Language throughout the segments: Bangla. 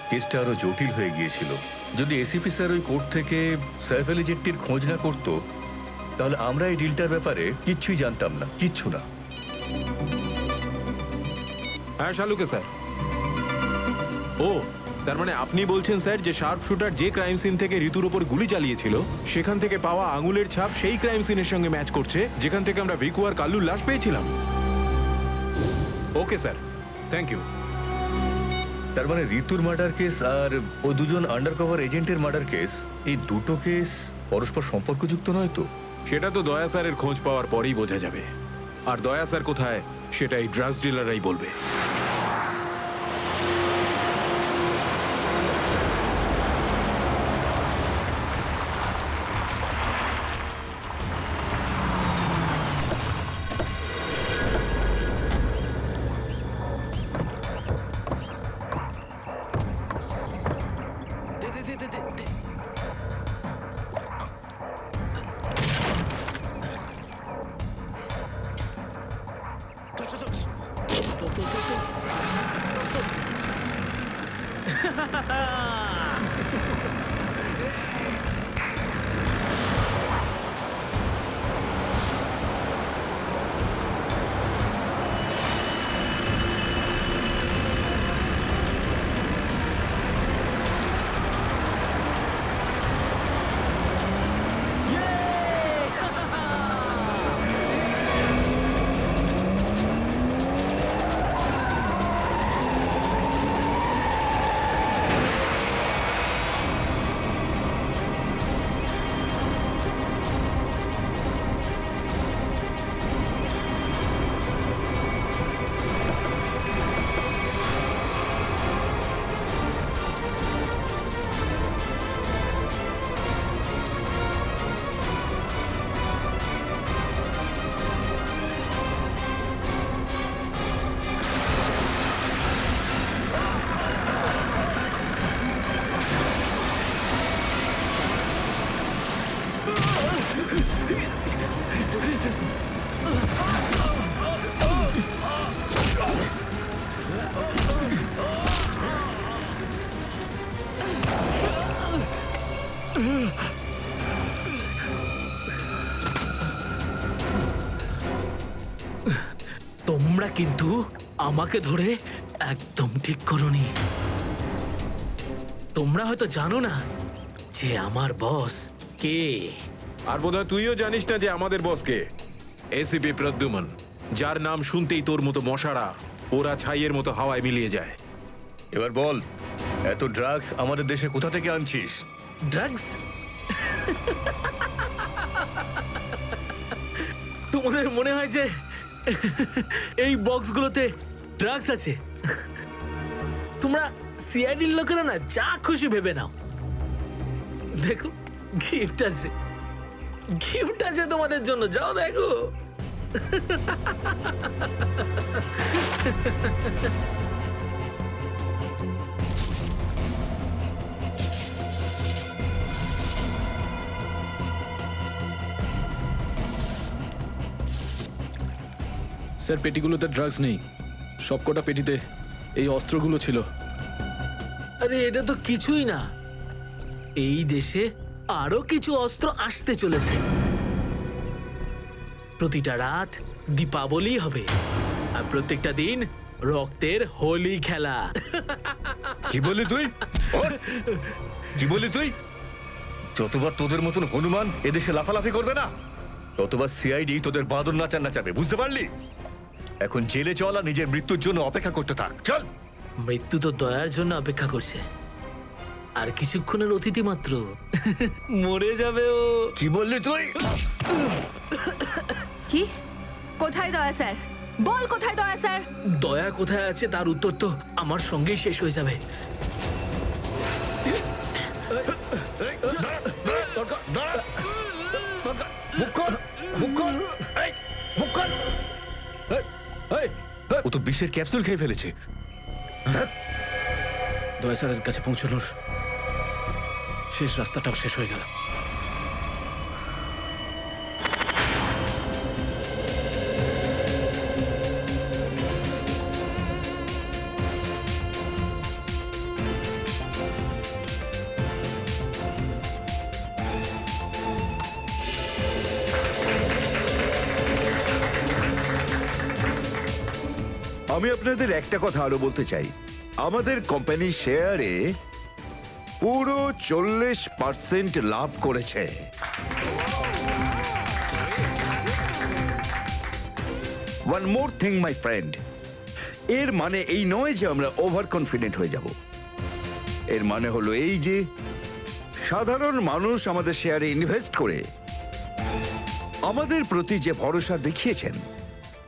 কেসটা আরো জটিল হয়ে গিয়েছিল। যদি এসিপি স্যার ওই কোর্ট থেকে সাইফ আলী জেট্টির খোঁজ না করতো, তাহলে আমরা এই ডিলটার ব্যাপারে কিচ্ছুই জানতাম না, কিচ্ছু না। হ্যাঁ শালুকে স্যার। ও, তার মানে আপনি বলছেন স্যার যে শার্প শুটার যে ক্রাইম সিন থেকে ঋতুর উপর গুলি চালিয়েছিল সেখান থেকে পাওয়া আঙুলের ছাপ সেই ক্রাইম সিনের সঙ্গে ম্যাচ করছে যেখান থেকে আমরা ভিকু আর কাল্লুর লাশ পেয়েছিলাম। Okay sir, thank you. তার মানে ঋতুর মার্ডার কেস আর ও দুজন আন্ডারকভার এজেন্টের মার্ডার কেস, এই দুটো কেস পরস্পর সম্পর্কযুক্ত নয় তো? সেটা তো দয়া স্যারের খোঁজ পাওয়ার পরেই বোঝা যাবে। আর দয়া স্যার কোথায় সেটা এই ড্রাগস ডিলাররাই বলবে। তোমরা কিন্তু আমাকে ধরে একদম ঠিক করোনি। তোমরা হয়তো জানো না যে আমার বস কে। আর বোধহয় তুইও জানিস না যে আমাদের বসকে, এসিপি প্রদ্যুমন, যার নাম শুনতেই তোর মতো মশারা ওরা ছাইয়ের মতো হাওয়ায় মিলিয়ে যায়। এবার বল, এত ড্রাগস আমাদের দেশে কোথা থেকে আনছিস? ড্রাগস? তোমাদের মনে হয় যে এই বক্সগুলোতে ড্রাগস আছে? তোমরা সিআইডির লোকেরা না যা খুশি ভেবে নাও। দেখো, গিফট আছে, গিফট আছে তোমাদের জন্য, যাও দেখো। স্যার, পেটিগুলোতে ড্রাগস নেই, সবকটা পেটিতে এই অস্ত্রগুলো ছিল। আরে এটা তো কিছুই না, এই দেশে আরো কিছু অস্ত্র আসতে চলেছে। প্রতিটা রাত দীপাবলি হবে আর প্রত্যেকটা দিন রক্তের হোলি খেলা। কি বললি তুই? কি বললি তুই? যতবার তোদের মতন হনুমান এদেশে লাফালাফি করবে না, ততবার সিআইডি তোদের বাঁদর নাচার নাচাবে, বুঝতে পারলি? এখন জেলে চল আর নিজের মৃত্যুর জন্য অপেক্ষা করতে থাক, চল। মৃত্যু তো দয়ার জন্য অপেক্ষা করছে, আর কিছুক্ষণের অতিথি মাত্র মরে যাবে ও। কি বললি তুই? কি? কোথায় দয়া স্যার? বল কোথায় দয়া স্যার? দয়া কোথায় আছে তার উত্তর তো আমার সঙ্গেই শেষ হয়ে যাবে। ও তো বিষের ক্যাপসুল খেয়ে ফেলেছে। দয়া স্যারের কাছে পৌঁছানোর শেষ রাস্তাটাও শেষ হয়ে গেল। আমি আপনাদের একটা কথা আরো বলতে চাই, আমাদের কোম্পানির শেয়ারে পুরো 40% লাভ করেছে। One more thing my friend, এর মানে এই নয় যে আমরা ওভার কনফিডেন্ট হয়ে যাব। এর মানে হলো এই যে সাধারণ মানুষ আমাদের শেয়ারে ইনভেস্ট করে আমাদের প্রতি যে ভরসা দেখিয়েছেন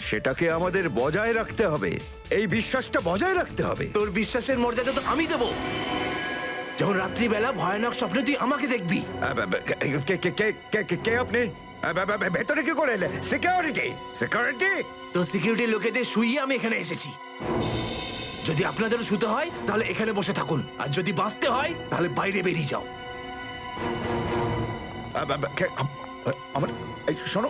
সেটাকে আমাদের বজায় রাখতে হবে। এই বিশ্বাসটা বজায় রাখতে হবে। তোর বিশ্বাসের মর্যাদা তো আমি দেবো যখন রাত্রিবেলা ভয়ানক স্বপ্নে তুই আমাকে দেখবি। কে আপনি? ভেতরে কি করে এলে? সিকিউরিটি সিকিউরিটি তো সিকিউরিটি লোকেদের শুইয়ে আমি এখানে এসেছি। যদি আপনাদেরও শুতে হয় তাহলে এখানে বসে থাকুন, আর যদি বাঁচতে হয় তাহলে বাইরে বেরিয়ে যাও। আমার এই শোনো,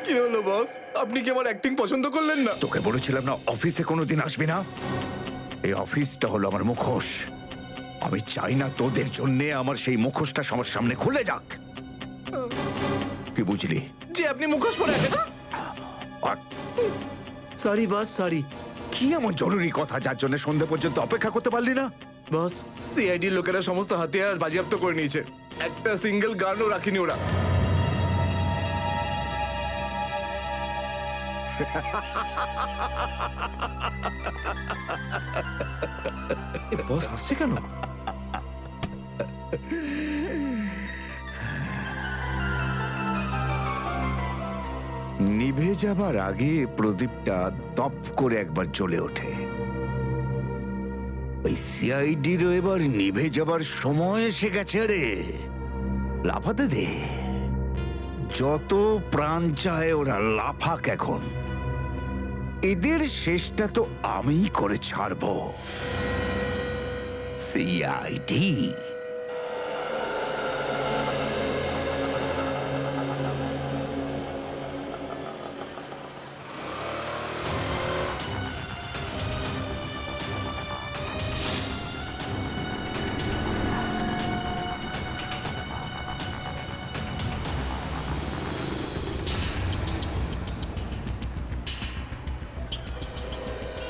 কি হলো বস? আপনি কি আমার অ্যাক্টিং পছন্দ করলেন না? তোকে বলেছিলাম না অফিসে কোনোদিন আসবি না। এই অফিসটা হলো আমার মুখোশ। আমি চাই না তোদের জন্য আমার সেই মুখোশটা সবার সামনে খুলে যাক। কি বুঝলি? যে আপনি মুখোশ পরে আছেন। আর সরি বস, সরি। কি এমন জরুরি কথা যার জন্য সন্ধ্যা পর্যন্ত অপেক্ষা করতে পারলি না? বস, সিআইডির লোকেরা সমস্ত হাতিয়ার বাজেয়াপ্ত করে নিয়েছে, একটা সিঙ্গেল গানও রাখিনি ওরা। বস হাসছে কেন? নিভে যাবার আগে প্রদীপটা দপ করে একবার জ্বলে ওঠে। ওই সিআইডিরও এবার নিভে যাবার সময় এসে গেছে রে। লাফাতে দে, যত প্রাণ চায় ওরা লাফাক এখন। এদের শেষটা তো আমিই করে ছাড়বো। সিআইডি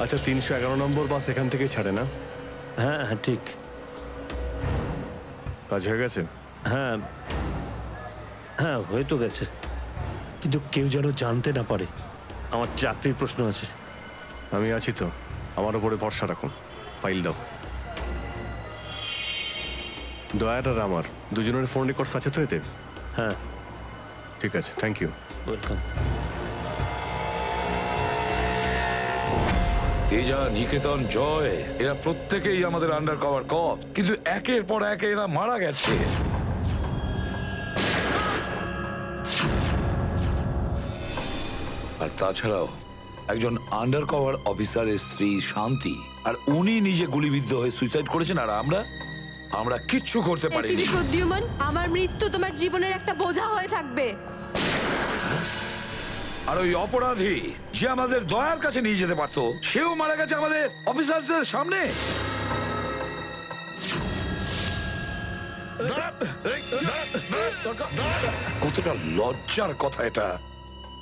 আচ্ছা, 311 নম্বর বাস এখান থেকে ছাড়ে না? হ্যাঁ হ্যাঁ ঠিক। কাজ হয়ে গেছে? হ্যাঁ হ্যাঁ হয়ে তো গেছে, কিন্তু কেউ যেন জানতে না পারে। আমার চাকরির প্রশ্ন আছে। আমি আছি তো, আমার উপরে ভরসা রাখুন। ফাইল দাও। দয়ার আর আমার দুজনের ফোন রেকর্ডস আছে তো এতে? হ্যাঁ ঠিক আছে, থ্যাংক ইউ। ওয়েলকাম। তেজা, নিকেতন, জয় এরা প্রত্যেকেই আমাদের আন্ডার কভার কপ, কিন্তু একের পর এক এরা মারা গেছে। আর তাছাড়াও একজন আন্ডার কভার অফিসারের স্ত্রী শান্তি, আর উনি নিজে গুলিবিদ্ধ হয়ে সুইসাইড করেছেন, আর আমরা কিচ্ছু করতে পারিনি। এসিডি প্রদ্যুম্ন, আমার মৃত্যু তোমার জীবনের একটা বোঝা হয়ে থাকবে। আর ওই অপরাধী যে আমাদের দয়ার কাছে নিয়ে যেতে পারতো, সেও মারা গেছে আমাদের অফিসারদের সামনে। কতটা লজ্জার কথা এটা,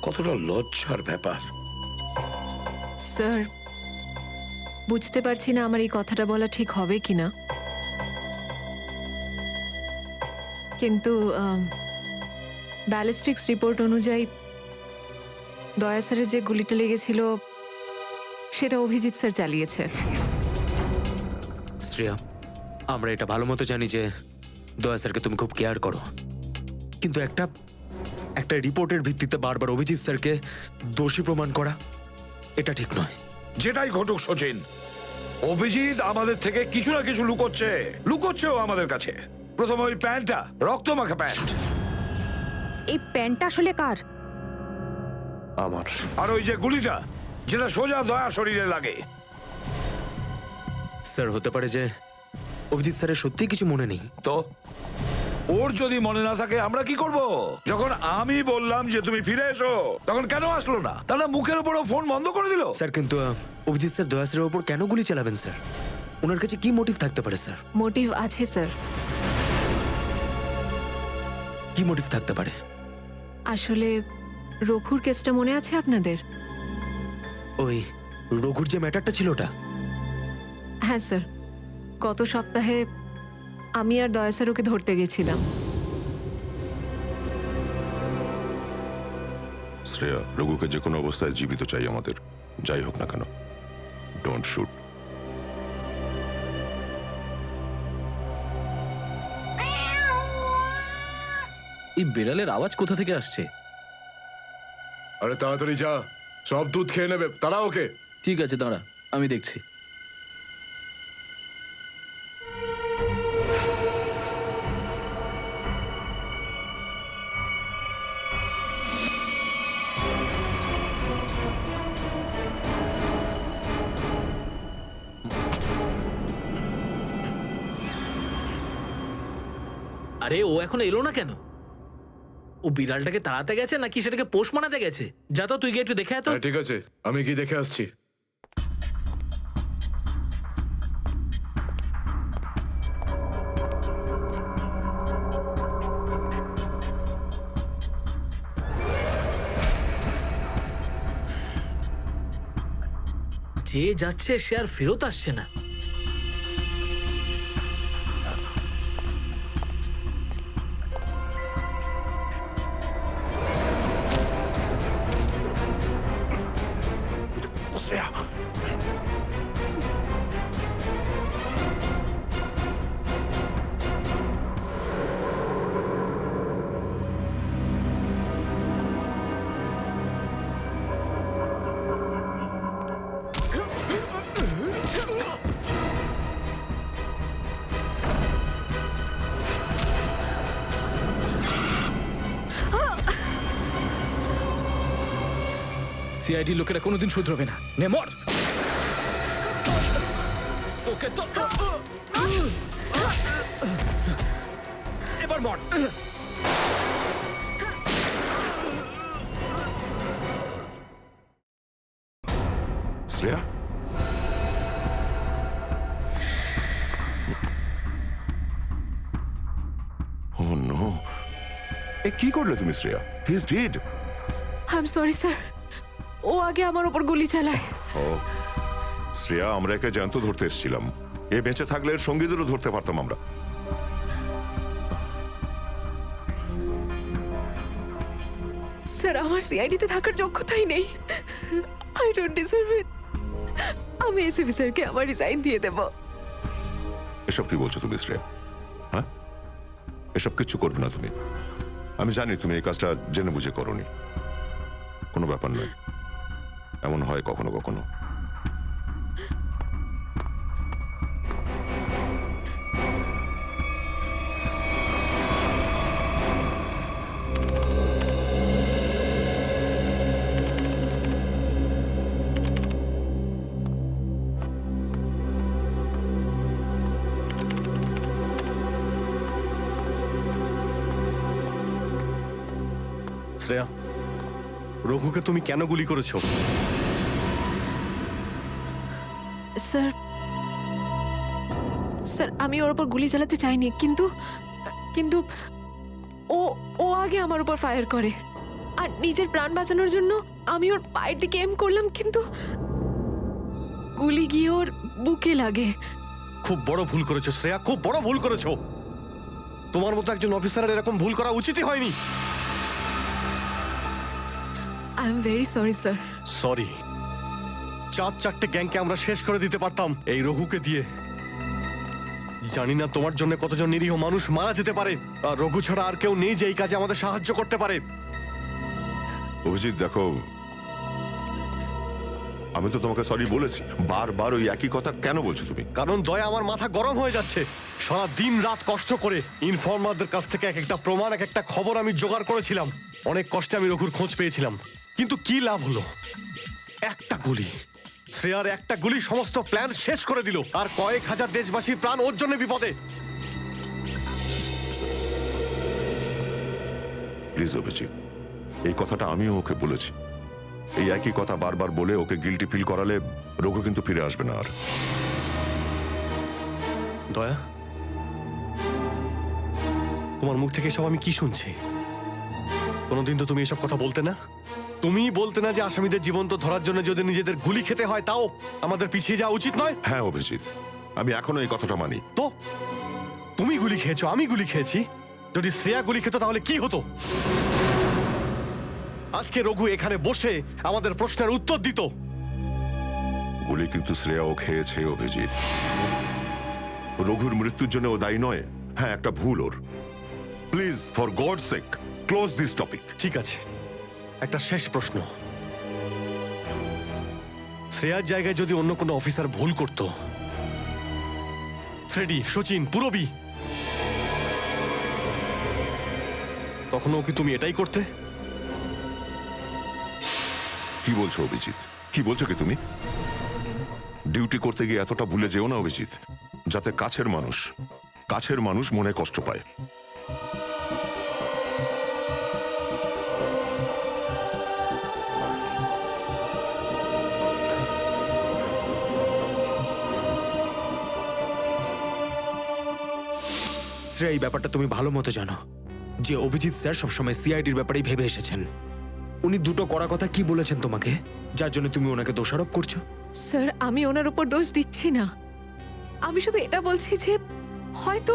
কতটা লজ্জার ব্যাপার। স্যার, বুঝতে পারছি না আমার এই কথাটা বলা ঠিক হবে কিনা, কিন্তু ব্যালিস্টিক্স রিপোর্ট অনুযায়ী দয়া স্যারের যে গুলিটা লেগেছিল সেটা অভিজিৎ স্যার চালিয়েছে। শ্রেয়া, আমরা এটা ভালো মতো জানি যে দয়া স্যারকে তুমি খুব কেয়ার করো, কিন্তু একটা রিপোর্টের ভিত্তিতে বারবার অভিজিৎ স্যারকে দোষী প্রমাণ করা এটা ঠিক নয়। যেটাই ঘটুক সচিন, অভিজিৎ আমাদের থেকে কিছু না কিছু লুকোচ্ছেও আমাদের কাছে। প্রথমে ওই প্যান্টটা, রক্তমাখা প্যান্ট। এই প্যান্টটা আসলে কার? আমার। আর ওই যে গুলিটা, যেটা সোজা দয়া শরীরে লাগে। স্যার, হতে পারে যে অভিজিৎ স্যারের সত্যি কিছু মনে নেই। তো ওর যদি মনে না থাকে আমরা কি করব? যখন আমি বললাম যে তুমি ফিরে এসো, তখন কেন আসলো না? তাহলে মুখের উপরও ফোন বন্ধ করে দিল। স্যার কিন্তু অভিজিৎ স্যার দয়া স্যারের ওপর কেন গুলি চালাবেন স্যার? ওনার কাছে কি মোটিভ থাকতে পারে স্যার? মোটিভ আছে স্যার। কি মোটিভ থাকতে পারে? আসলে রঘুর কেসটা মনে আছে আপনাদের? ওই রঘুর যে ম্যাটারটা ছিল ওটা? হ্যাঁ স্যার, গত সপ্তাহে আমি আর দয়া স্যার ওকে ধরতে গেছিলাম। শ্রেয়া, রঘুকে যে কোনো অবস্থায় জীবিত চাই আমাদের, যাই হোক না কেন। Don't shoot. এই বিড়ালের আওয়াজ কোথা থেকে আসছে? আরে তাড়াতাড়ি যা, সব দুধ খেয়ে নেবে, তারা ওকে। ঠিক আছে, দাঁড়া, আমি দেখছি। আরে ও এখনো এলো না কেন? ও বিড়ালটাকে তাড়াতে গেছে নাকি সেটাকে পোষ মানাতে গেছে? যা তো, তুই গিয়ে একটু দেখে আয় তো। হ্যাঁ, ঠিক আছে, আমি কি দেখে আসছি। যে যাচ্ছে সে আর ফেরত আসছে না। শ্রেয়া, সিআইডি লোকেরা কোনোদিন শুধরবে না। নে মর। ওকে তো এবার মর। শ্রেয়া, ও নো, এ কি করলে তুমি Shreya? He is dead. I am sorry sir, ও আগে আমার ওপর গুলি চালায়। ও শ্রেয়া, আমরা একে জ্যান্ত ধরতে এসেছিলাম। এ বেঁচে থাকলে এর সঙ্গীদেরও ধরতে পারতাম আমরা। স্যার, আমার সিআইডিতে থাকার যোগ্যতাই নেই। আই ডোন্ট ডিজার্ভ ইট। আমি এসিপি স্যারকে আমার রিজাইন দিয়ে দেব। এসব কি বলছো তুমি শ্রেয়া? হ্যাঁ, এসব কিচ্ছু করবে না তুমি। আমি জানি তুমি এই কাজটা জেনে বুঝে করোনি। কোনো ব্যাপার নয়, এমন হয় কখনো কখনো। শ্রেয়া, রঘুকে তুমি কেন গুলি করেছো? স্যার, স্যার আমি ওর উপর গুলি চালাতে চাইনি, কিন্তু কিন্তু ও ও আগে আমার উপর ফায়ার করে। আর নিজের প্রাণ বাঁচানোর জন্য আমি ওর পায়ের দিকে এম করলাম, কিন্তু গুলি গিয়ে ওর বুকে লাগে। খুব বড় ভুল করেছো শ্রেয়া, খুব বড় ভুল করেছো। তোমার মতো একজন অফিসারের এরকম ভুল করা উচিতই হয়নি। I am very sorry sir. Sorry? 4-4টে গ্যাংকে আমরা শেষ করে দিতে পারতাম এই রঘুকে দিয়ে। জানি না তোমার জন্য কতজন নিরীহ মানুষ মারা যেতে পারে, আর রঘু ছাড়া আর কেউ নেই যে এই কাজে আমাদের সাহায্য করতে পারে। অভিজিৎ দেখো, আমি তো তোমাকে সরি বলেছি। বারবার ওই একই কথা কেন বলছো তুমি? কারণ দয়া আমার মাথা গরম হয়ে যাচ্ছে। সারা দিন রাত কষ্ট করে ইনফর্মারদের কাছ থেকে এক একটা প্রমাণ, এক একটা খবর আমি জোগাড় করেছিলাম। অনেক কষ্টে আমি রঘুর খোঁজ পেয়েছিলাম, কিন্তু কি লাভ হলো? একটা গুলি, শ্রেয়ার একটা গুলি সমস্ত প্ল্যান শেষ করে দিল, আর কয়েক হাজার দেশবাসীর প্রাণ ওর জন্য বিপদে। প্লিজ অভিজিৎ, এই কথাটা আমিও ওকে বলেছি। এই একই কথা বারবার বলে ওকে গিল্টি ফিল করালে রঘু কিন্তু ফিরে আসবে না আর। দয়া, তোমার মুখ থেকে সব আমি কি শুনছি? কোনোদিন তো তুমি এসব কথা বলতে না। তুমি বলতে না যে আসামিদের জীবন্ত ধরার জন্য যদি নিজেদের গুলি খেতে হয় তাও আমাদের পিছিয়ে যাওয়া উচিত নয়। হ্যাঁ অভিজিৎ, আমি এখনো এই কথাটা মানি। তো তুমি গুলি খেয়েছো, আমি গুলি খেয়েছি। যদি শ্রেয়া গুলি খেত তাহলে কি হতো? আজকে রঘু এখানে বসে আমাদের প্রশ্নের উত্তর দিত। গুলি কিন্তু শ্রেয়াও খেয়েছে অভিজিৎ। রঘুর মৃত্যুর জন্য ও দায়ী নয়। হ্যাঁ, একটা ভুল ওর। Please for God sake close this topic. ঠিক আছে, একটা শেষ প্রশ্ন। শ্রেয়ার জায়গায় যদি অন্য কোনো অফিসার ভুল করত, ফ্রেডি, সচিন, পুরবী, তখনও কি তুমি এটাই করতে? কি বলছো অভিজিৎ? কি বলছো কি তুমি? ডিউটি করতে গিয়ে এতটা ভুলে যেও না অভিজিৎ, যাতে কাছের মানুষ মনে কষ্ট পায়। শ্রেয়া, এই ব্যাপারটা তুমি ভালো মতো জানো যে অভিজিৎ স্যার সবসময় সিআইডির ব্যাপারেই ভেবে এসেছেন। উনি দুটো কড়া কথা কি বলেছেন তোমাকে, যার জন্য তুমি ওনাকে দোষারোপ করছো? স্যার, আমি ওনার উপর দোষ দিচ্ছি না। আমি শুধু এটা বলছি যে হয়তো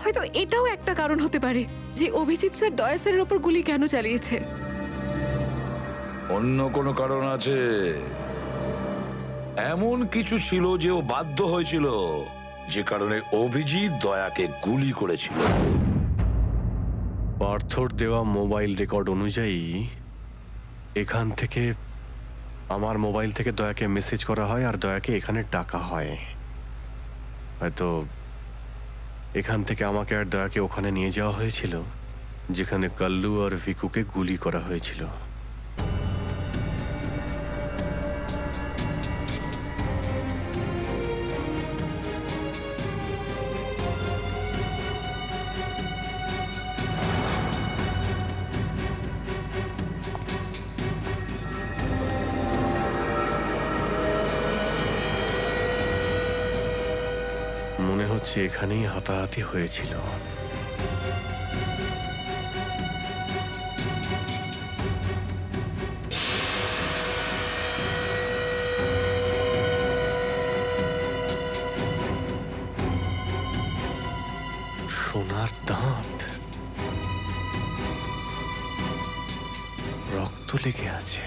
হয়তো এটাও একটা কারণ হতে পারে যে অভিজিৎ স্যার দয়া স্যারের উপর গুলি কেন চালিয়েছে। অন্য কোনো কারণ আছে? এমন কিছু ছিল যে ও বাধ্য হয়েছিল, যে কারণে অভিজিৎ দয়াকে গুলি করেছিল। পার্থর দেওয়া মোবাইল রেকর্ড অনুযায়ী এখান থেকে আমার মোবাইল থেকে দয়াকে মেসেজ করা হয় আর দয়াকে এখানে ডাকা হয়। হয়তো এখান থেকে আমাকে আর দয়াকে ওখানে নিয়ে যাওয়া হয়েছিল যেখানে কাল্লু আর ভিকুকে গুলি করা হয়েছিল। মনে হচ্ছে এখানেই হাতাহাতি হয়েছিল। সোনার দাঁত, রক্ত লেগে আছে।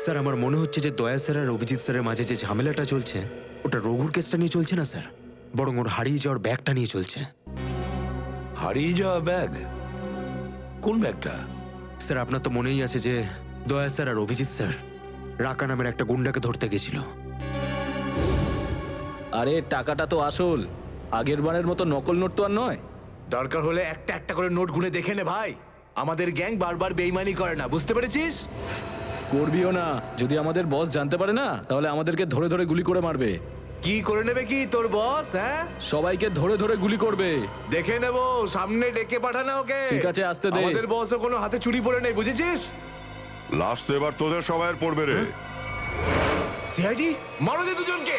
স্যার, আমার মনে হচ্ছে যে দয়া স্যার আর অভিজিৎ স্যারের মাঝে যে ঝামেলাটা চলছে ওটা রঘুর কেসটা নিয়ে চলছে না স্যার, বরং ওর হারিয়ে যাওয়ার ব্যাগটা নিয়ে চলছে। হারিয়ে যাওয়া ব্যাগ? কোন ব্যাগটা? স্যার, আপনার তো মনেই আছে যে দয়া স্যার আর অভিজিৎ স্যার রাকা নামের একটা গুন্ডাকে ধরতে গেছিল। আরে টাকাটা তো আসল, আগের বারের মতো নকল নোট তো আর নয়। দরকার হলে একটা একটা করে নোট গুনে দেখে নে ভাই। আমাদের গ্যাং বারবার বেইমানি করে না, বুঝতে পেরেছিস? করবিও না। যদি আমাদের বস জানতে পারে না তাহলে আমাদেরকে ধরে ধরে গুলি করে মারবে। কি করে নেবে কি তোর বস? হ্যাঁ, সবাইকে ধরে ধরে গুলি করবে। দেখে নেবো, সামনে ডেকে পাঠানা ওকে। ঠিক আছে, আসতে দে। আমাদের বসও কোনো হাতে চুরি পড়ে নেই, বুঝেছিস? লাস্ট তো এবার তোদের সবাইয়ের পড়বে রে। সিআইডি মারো দে দুজনকে।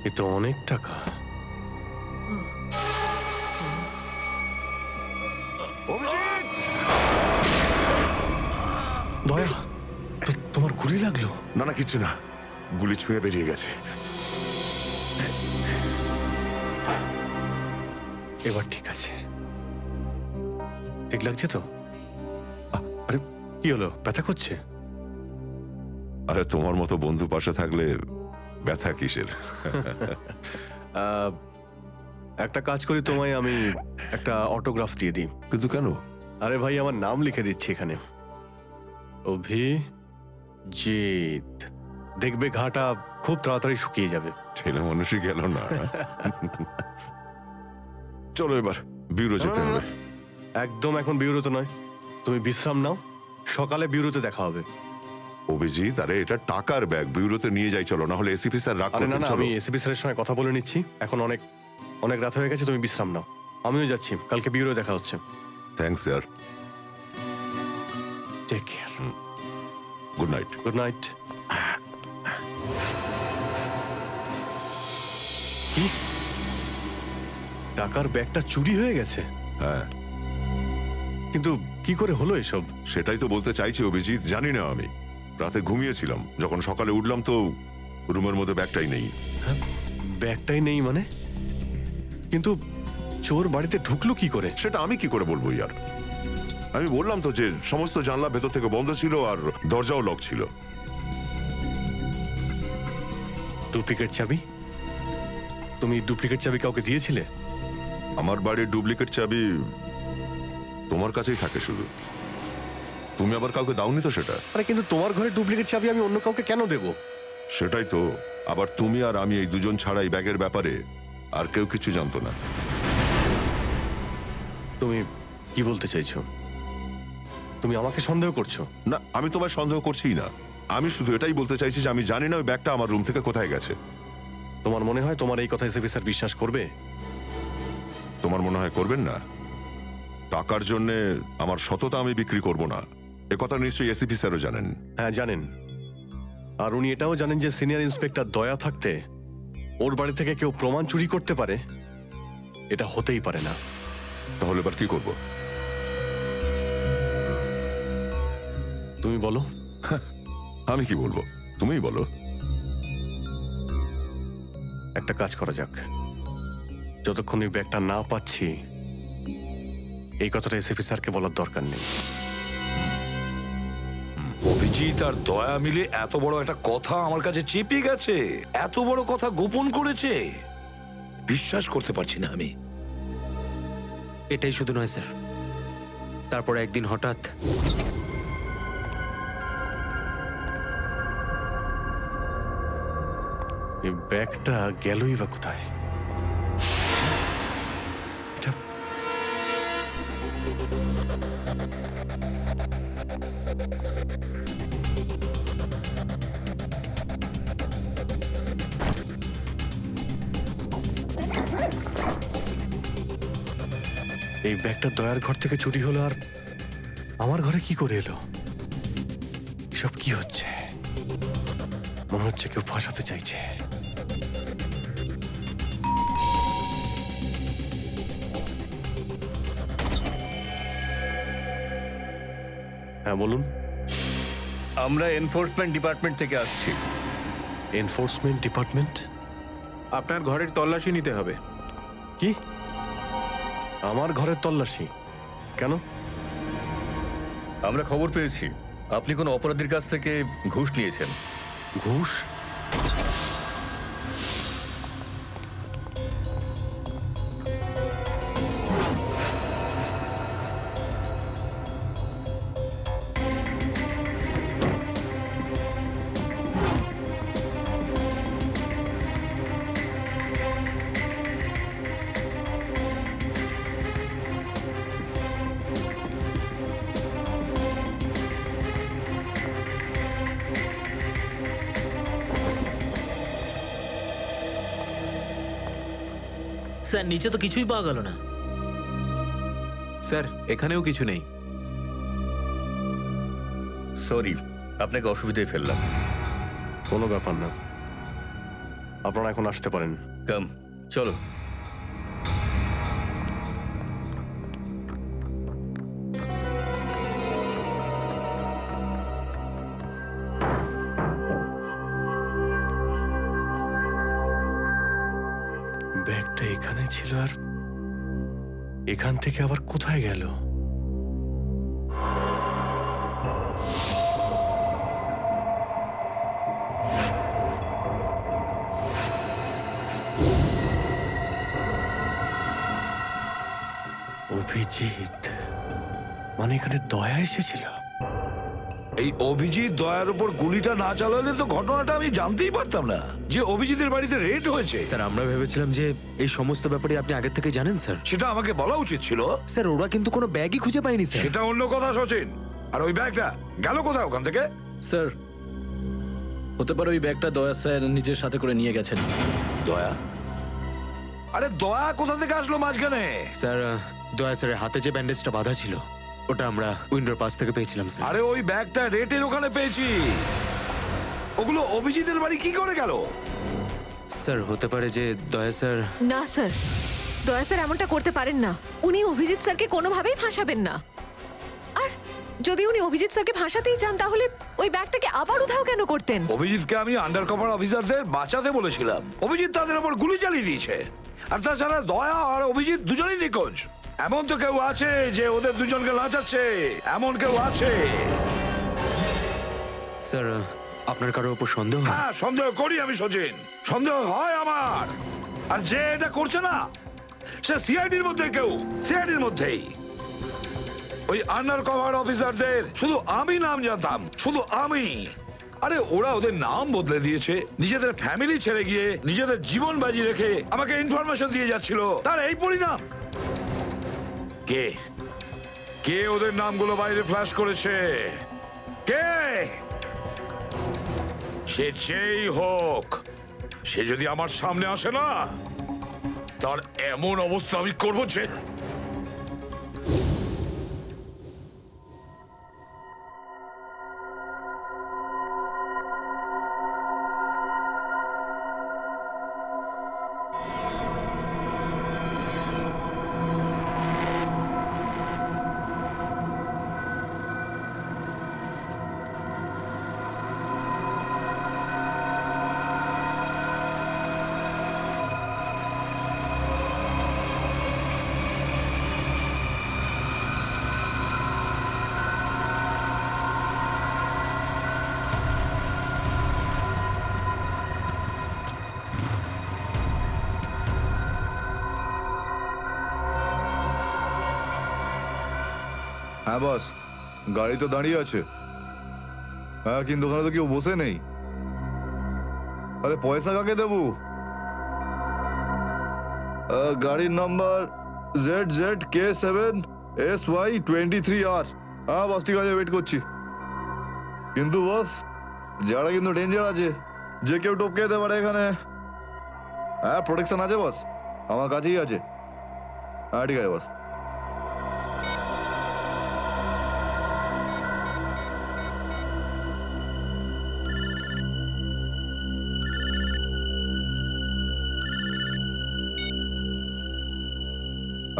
এ তো অনেক টাকা। দয়া, তোমার গুলি লাগলো? না না, কিছু না, গুলি ছুঁয়ে বেরিয়ে গেছে। এবার ঠিক আছে, ঠিক লাগছে তো? আরে কি হলো, ব্যথা করছে? আরে তোমার মতো বন্ধু পাশে থাকলে ব্যথা কিসের? একটা কাজ করি, তোমায় আমি একটা অটোগ্রাফ দিয়ে দিই। কিন্তু কেন? আরে ভাই, আমার নাম লিখে দিচ্ছি এখানে, অভিজিৎ। দেখবে ঘাটা খুব তাড়াতাড়ি শুকিয়ে যাবে। ছেলে মানুষই গেল না। চলো এবার বিউরো যেতে হবে। একদম এখন বিউরোতে নয়, তুমি বিশ্রাম নাও, সকালে বিউরোতে দেখা হবে। অভিজিৎ, আরে এটা টাকার ব্যাগ, বিউরোতে নিয়ে যাই চলো, না হলে এসিপি স্যার রাগ আরে না করবেন। না, চলো। আমি এসিপি স্যারের সঙ্গে কথা বলে নিচ্ছি, এখন অনেক অনেক রাত হয়ে গেছে, তুমি বিশ্রাম নাও। আমিও যাচ্ছি, কালকে বিউরো দেখা হচ্ছে। Thanks sir. Take care. Good night. Good night. টাকার ব্যাগটা চুরি হয়ে গেছে? হ্যাঁ। কিন্তু কি করে হলো এসব? সেটাই তো বলতে চাইছি অভিজিৎ, জানি না। আমি রাতে ঘুমিয়েছিলাম, যখন সকালে উঠলাম তো রুমের মধ্যে ব্যাগটাই নেই। ব্যাগটাই নেই মানে? কিন্তু চোর বাড়িতে ঢুকলো কি করে? সেটা আমি কি করে বলবো ইয়ার? আমি বললাম তো যে সমস্ত জানলা ভেতর থেকে বন্ধ ছিল আর দরজাও লক ছিল। ডুপ্লিকেট চাবি? তুমি ডুপ্লিকেট চাবি কাউকে দিয়েছিলে? আমার বাড়ির ডুপ্লিকেট চাবি তোমার কাছেই থাকে শুধু, তুমি আবার কাউকে দাওনি তো সেটা। আরে কিন্তু তোমার ঘরে ডুপ্লিকেট চাবি আমি অন্য কাউকে কেন দেব? সেটাই তো, আবার তুমি আর আমি এই দুজন ছাড়া এই ব্যাগের ব্যাপারে আর কেউ কিছু জানতো না। তুমি কি বলতে চাইছো? তুমি আমাকে সন্দেহ করছো? না, আমি তোমায় সন্দেহ করছিই না, আমি শুধু এটাই বলতে চাইছি যে আমি জানি না ওই ব্যাগটা আমার রুম থেকে কোথায় গেছে। তোমার মনে হয় তোমার এই কথা এসএপি স্যার বিশ্বাস করবে? তোমার মনে হয় করবেন না? টাকার জন্য আমার সততা আমি বিক্রি করব না, এ কথা নিশ্চয়ই এসিপি স্যারও জানেন। হ্যাঁ জানেন, আর উনি এটাও জানেন যে সিনিয়র ইন্সপেক্টর দয়া থাকতে ওর বাড়ি থেকে কেউ প্রমাণ চুরি করতে পারে, এটা হতেই পারে না। তাহলে এবার কি করব? তুমি বলো। আমি কি বলবো, তুমিই বলো। একটা কাজ করা যাক, যতক্ষণ এই ব্যাগটা না পাচ্ছি এই কথাটা এসএপি স্যারকে বলার দরকার নেই। অভিজিৎ আর দয়া মিলে এত বড় একটা কথা আমার কাছে চেপে গেছে, এত বড় কথা গোপন করেছে, বিশ্বাস করতে পারছি না আমি। এটাই শুধু নয় স্যার, তারপর একদিন হঠাৎ এই ব্যাগটা গেলই বা কোথায়? এটা এই ব্যাগটা দয়ার ঘর থেকে চুরি হলো, আর আমার ঘরে কি করে এলো? এসব কি হচ্ছে? মনে হচ্ছে কেউ ফাঁসাতে চাইছে। হ্যাঁ বলুন। আমরা এনফোর্সমেন্ট ডিপার্টমেন্ট থেকে আসছি। Enforcement department? আপনার ঘরের তল্লাশি নিতে হবে। কি? আমার ঘরের তল্লাশি কেন? আমরা খবর পেয়েছি আপনি কোনো অপরাধীর কাছ থেকে ঘুষ নিয়েছেন। ঘুষ? স্যার নিচে তো কিছুই পাওয়া গেল না। স্যার এখানেও কিছু নেই। সরি, আপনাকে অসুবিধায় ফেললাম। কোনো ব্যাপার না, আপনারা এখন আসতে পারেন। কাম, চলো। ব্যাগটা এখানে ছিল, আর এখান থেকে আবার কোথায় গেল? অভিজিৎ মানে এখানে দয়া এসেছিল? এই অভিজিৎ দয়ার উপর গুলিটা না চালালে তো ঘটনাটা আমি জানতেই পারতাম না যে অভিজিতের বাড়িতে রেড হয়েছে। স্যার আমরা ভেবেছিলাম যে এই সমস্ত ব্যাপারে আপনি আগে থেকে জানেন স্যার। সেটা আমাকে বলা উচিত ছিল। স্যার ওরা কিন্তু কোনো ব্যাগই খুঁজে পায়নি স্যার। সেটা অন্য কথা সচিন। আর ওই ব্যাগটা গেল কোথায় ওখান থেকে? স্যার হতে পারে ওই ব্যাগটা দয়া স্যার নিজের সাথে করে নিয়ে গেছেন। দয়া? আরে দয়া কোথা থেকে আসলো মাঝখানে? স্যার দয়া স্যারের হাতে যে ব্যান্ডেজটা বাঁধা ছিল ওটা আমরা উইন্ডোর পাশ থেকে পেয়েছিলাম স্যার। আরে ওই ব্যাগটা রেটের ওখানে পেয়েছি। ওগুলো অভিজিতের বাড়ি কি করে গেল? স্যার হতে পারে যে দয়া স্যার। না স্যার, দয়া স্যার এমনটা করতে পারেন না। উনি অভিজিৎ স্যারকে কোনোভাবেই ফাঁসাবেন না। আর যদি উনি অভিজিৎ স্যারকে ফাঁসাতেই চান তাহলে ওই ব্যাগটাকে আবার উধাও কেন করতেন? অভিজিৎকে আমি আন্ডার কভার অফিসারদের বাঁচাতে বলেছিলাম। অভিজিৎ তাদের উপর গুলি চালিয়ে দিয়েছে। আর তাছাড়া দয়া আর অভিজিৎ দুজনেই নিখোঁজ। এমন তো কেউ আছে যে ওদের দুজনকে লাচাচ্ছে, এমন কেউ আছে? স্যার আপনার কারোর উপর সন্দেহ? হ্যাঁ সন্দেহ করি আমি সচিন, সন্দেহ হয় আমার। আর যে এটা করছে না সে সিআইডির মধ্যে কেউ, সিআইডির মধ্যেই। ওই আন্ডার কভার অফিসারদের শুধু আমি নাম জানতাম, শুধু আমি। আরে ওরা ওদের নাম বদলে দিয়েছে, নিজেদের ফ্যামিলি ছেড়ে গিয়ে নিজেদের জীবন বাজি রেখে আমাকে ইনফরমেশন দিয়ে যাচ্ছিল। তার এই পরিণাম। কে কে ওদের নামগুলো বাইরে ফ্ল্যাশ করেছে? কে? সে যেই হোক, সে যদি আমার সামনে আসে না, তার এমন অবস্থা আমি করবো যে। হ্যাঁ বস, গাড়ি তো দাঁড়িয়ে আছে। হ্যাঁ কিন্তু ওখানে তো কেউ বসে নেই। আরে পয়সা কাকে দেবো? গাড়ির নাম্বার ZZK7SY23R। হ্যাঁ বস ঠিক আছে, ওয়েট করছি। কিন্তু বস যারা কিন্তু ডেঞ্জার আছে, যে কেউ টপকে যেতে পারে এখানে। হ্যাঁ প্রোটেকশন আছে বস, আমার কাছেই আছে। হ্যাঁ ঠিক আছে বস।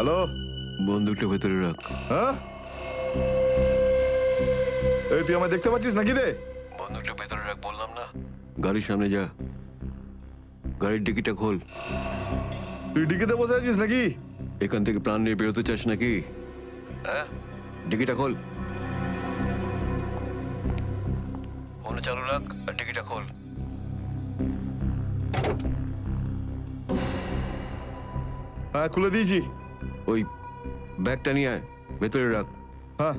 হ্যালো, বন্দুকটা ভেতরে রাখ। হ্যাঁ এই তুই আমায় দেখতে পাচ্ছিস নাকি রে? বন্দুকটা ভেতরে রাখ বললাম না। গাড়ির সামনে যা, গাড়ির ডিকিটা খোল। তুই ডিকিতে বসে আছিস নাকি? এখান থেকে প্রাণ নিয়ে বেরোতে চাস নাকি? হ্যাঁ ডিকিটা খোল। ফোন চালু রাখ আর টিকিটটা খোল। হ্যাঁ খুলে দিয়েছি। ওই ব্যাগটা নিয়ে আয়, ভেতরে রাখ। হ্যাঁ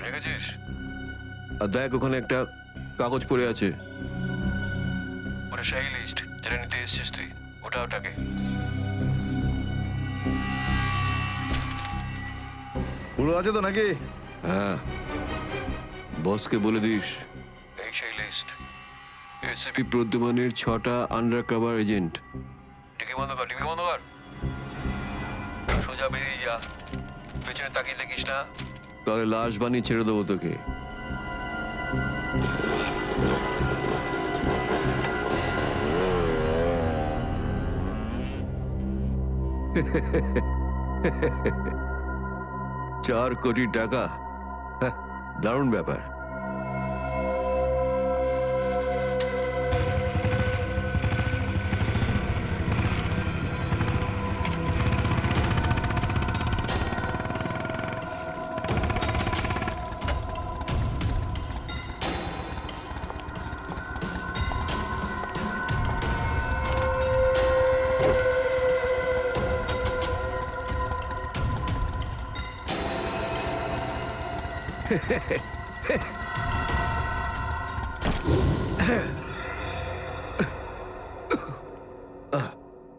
রেখেছিস? আর দেখ ওখানে একটা কাগজ পড়ে আছে। ওটা সেই লিস্ট যেটা নিতে এসেছিস তুই, ওটাকে। পুরো আছে তো নাকি? হ্যাঁ, বসকে বলে দিস এই সেই লিস্ট। এসিপি প্রদ্যুমানের 6টা আন্ডার কভার এজেন্ট। টিকি বন্ধ কর, টিকি বন্ধ কর। সোজা বেরিয়ে যা, পেছনে তাকিয়ে দেখিস না। তাহলে লাশ বানিয়ে ছেড়ে দেবো তোকে। $4 কোটি, দারুণ ব্যাপার।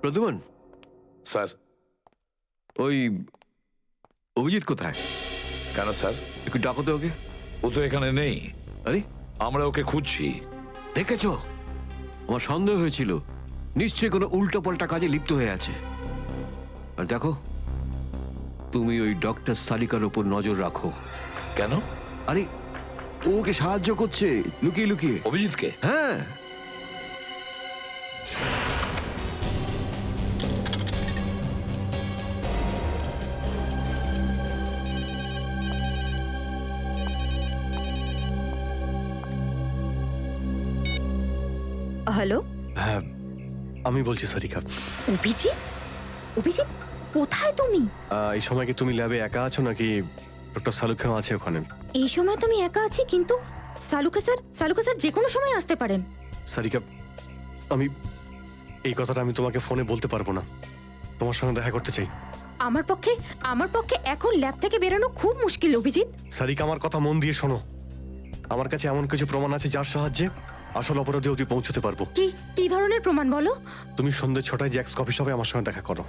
প্রদ্যুমন, স্যার। ওই অভিজিৎ কোথায়? কেন স্যার? একটু ডাকো তো ওকে। ও তো এখানে নেই। আরে, আমরা ওকে খুঁজছি। দেখেছো, আমার সন্দেহ হয়েছিল নিশ্চয়ই কোনো উল্টো পাল্টা কাজে লিপ্ত হয়ে আছে। আর দেখো, তুমি ওই ডক্টর সালিকার ওপর নজর রাখো। কেন? আরে, ও ওকে সাহায্য করছে লুকিয়ে লুকিয়ে। অভিজিৎকে? হ্যাঁ। হ্যালো, হ্যাঁ, আমি বলছি সারিকা। অভিজিৎ? অভিজিৎ, কোথায় তুমি? এই সময় কি তুমি ল্যাবে একা আছো নাকি ডক্টর সালুখাও আছে ওখানে? এই সময় তুমি একা আছি, কিন্তু সালুকা স্যার যে কোনো সময় আসতে পারেন। সারিকা, আমি এই কথাটা আমি তোমাকে ফোনে বলতে পারবো না। তোমার সঙ্গে দেখা করতে চাই। আমার পক্ষে এখন ল্যাব থেকে বেরোনো খুব মুশকিল অভিজিৎ। সারিকা, আমার কথা মন দিয়ে শোনো। আমার কাছে এমন কিছু প্রমাণ আছে যার সাহায্যে আসল অপরাধী অবধি পৌঁছতে পারবো। কি ধরনের প্রমাণ বলো? তুমি সন্ধ্যে 6টায় জ্যাক্স কফি শপে আমার সঙ্গে দেখা করো।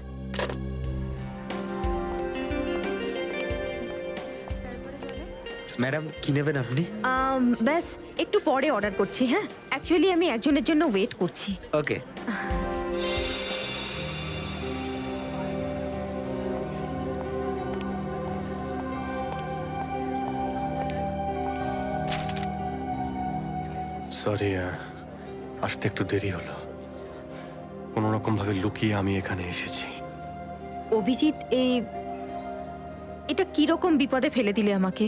ম্যাডাম, কি নেবেন আপনি? ব্যাস একটু পরে অর্ডার করছি। হ্যাঁ, অ্যাকচুয়ালি আমি একজনের জন্য ওয়েট করছি। ওকে। সরি, আসতে একটু দেরি হলো। কোনো রকম ভাবে লুকিয়ে আমি এখানে এসেছি। অভিজিৎ, এটা কিরকম বিপদে ফেলে দিলে আমাকে।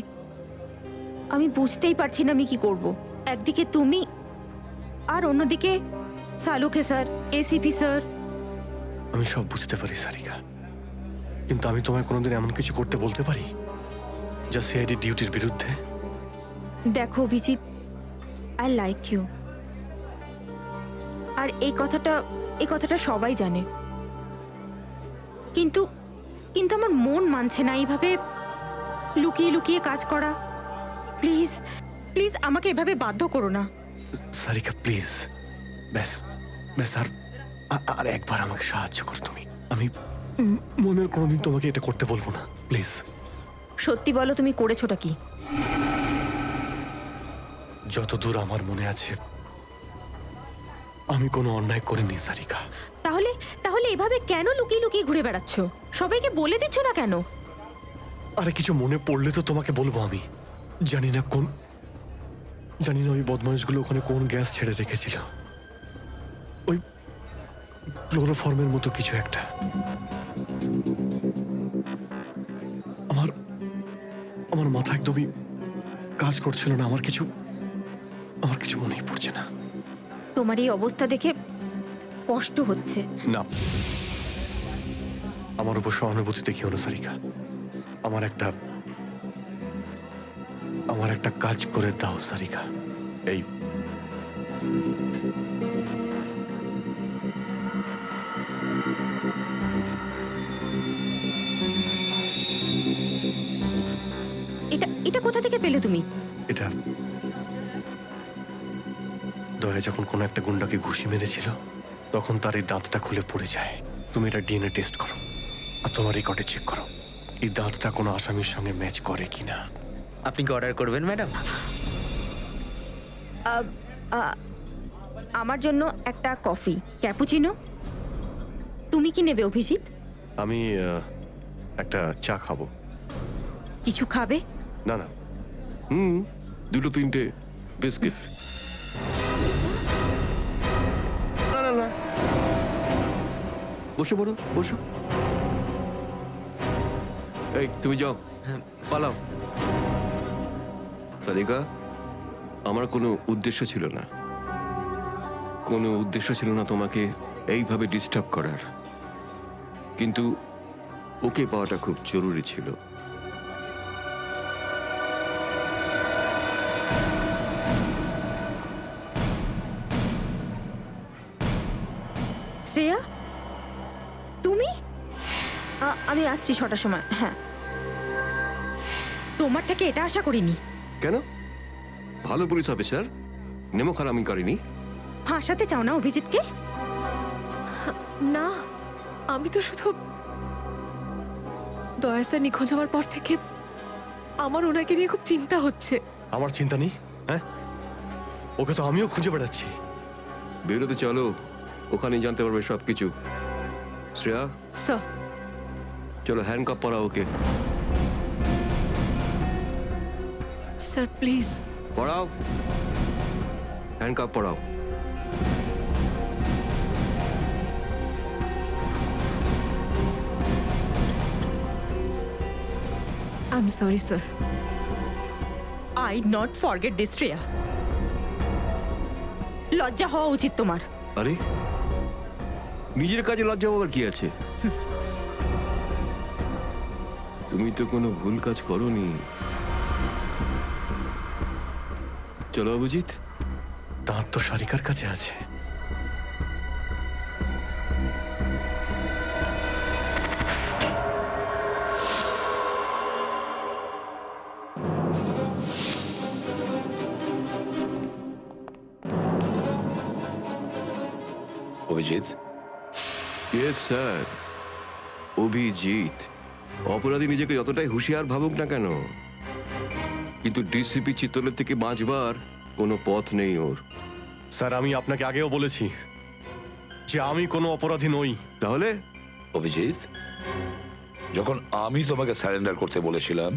আমি বুঝতেই পারছি না আমি কি করব। একদিকে তুমি আর অন্যদিকে সালুকে স্যার, এসিপি স্যার। আমি সব বুঝতে পারি সারিকা, কিন্তু আমি তোমায় কোনোদিন এমন কিছু করতে বলতে পারি যা সিআইডি ডিউটির বিরুদ্ধে? দেখো অভিজিৎ, আই লাইক ইউ। আর এই কথাটা সবাই জানে, কিন্তু আমার মন মানছে না এইভাবে লুকিয়ে লুকিয়ে কাজ করা। প্লিজ প্লিজ আমাকে এভাবে বাধ্য করো না। সারিকা প্লিজ, ব্যাস ব্যাস, আর একবার আমাকে সাহায্য করো তুমি। আমি মনের কোনোদিন তোমাকে এটা করতে বলবো না, প্লিজ। সত্যি বলো, তুমি করেছোটা কি? যতদূর আমার মনে আছে আমি কোনো অন্যায় করিনি সারিকা। তাহলে এভাবে কেন লুকিয়ে লুকিয়ে ঘুরে বেড়াচ্ছ? সবাইকে বলে দিচ্ছ না কেন? আরে কিছু মনে পড়লে তো তোমাকে বলবো। আমি জানি না ওই বদমাইশগুলো ওখানে কোন গ্যাস ছেড়ে রেখেছিল। ওই ক্লোরোফর্মের মতো কিছু একটা। আমার মাথা একদমই কাজ করছিল না। আমার কিছু মনেই পড়ছে না। তোমার এই অবস্থা দেখে কষ্ট হচ্ছে। না, আমার উপর সহানুভূতি দেখিও না সারিকা। আমার একটা কাজ করে দাও সারিকা। এই এটা কোথা থেকে পেলে তুমি? এটা দয়া যখন কোনো একটা গুন্ডাকে ঘুষি মেরেছিল তখন তার এই দাঁতটা খুলে পড়ে যায়। তুমি এটা ডিএনএ টেস্ট করো আর তোমার রেকর্ডে চেক করো এই দাঁতটা কোনো আসামির সঙ্গে ম্যাচ করে কিনা। আপনি কি অর্ডার করবেন ম্যাডাম? আমার জন্য একটা কফি ক্যাপুচিনো। তুমি কি নেবে অভিজিৎ? আমি একটা চা খাবো। কিছু খাবে? না না, দুটো তিনটে বিস্কিট। না না না, বসে পড়ো, বসো। এই তুমি যাও, পালাও। সাদিকা, আমার কোনো উদ্দেশ্য ছিল না তোমাকে এইভাবে ডিস্টার্ব করার, কিন্তু ওকে পাওয়াটা খুব জরুরি ছিল। শ্রেয়া, তুমি? আমি আসছি 6টার সময়। হ্যাঁ, তোমার থেকে এটা আশা করিনি। কেন? ভালো পুলিশ অফিসার, নেমো খারামি করেনি। ফাঁসাতে চাও না অভিজিৎকে? না, আমি তো শুধু দয়া স্যার নিখোঁজ হওয়ার পর থেকে আমার ওনাকে নিয়ে খুব চিন্তা হচ্ছে। আমার চিন্তা নেই, হ্যাঁ? ওকে তো আমিও খুঁজে বেড়াচ্ছি। বেরোতে চলো, ওখানেই জানতে পারবে সবকিছু। শ্রেয়া, স্যার। চলো হ্যান্ডকাপ পরাও ওকে। Sir please. পড়াও, হ্যান্ডকাপ পড়াও। I am sorry sir. I not forget this Shreya. লজ্জা হওয়া উচিত তোমার। আরে, নিজের কাজে লজ্জা পাবার কি আছে? তুমি তো কোনো ভুল কাজ করোনি। চলো অভিজিৎ। দাঁত তো সারিকার কাছে আছে। অভিজিৎ। Yes sir, Abhijit. অপরাধী নিজেকে যতটাই হুঁশিয়ার ভাবুক না কেন, কিন্তু ডিসিপি চিত্তলের থেকে বাঁচবার কোনো পথ নেই ওর। স্যার, আমি আপনাকে আগেও বলেছি যে আমি কোনো অপরাধী নই। তাহলে? অভিজিৎ, যখন আমি তোমাকে সারেন্ডার করতে বলেছিলাম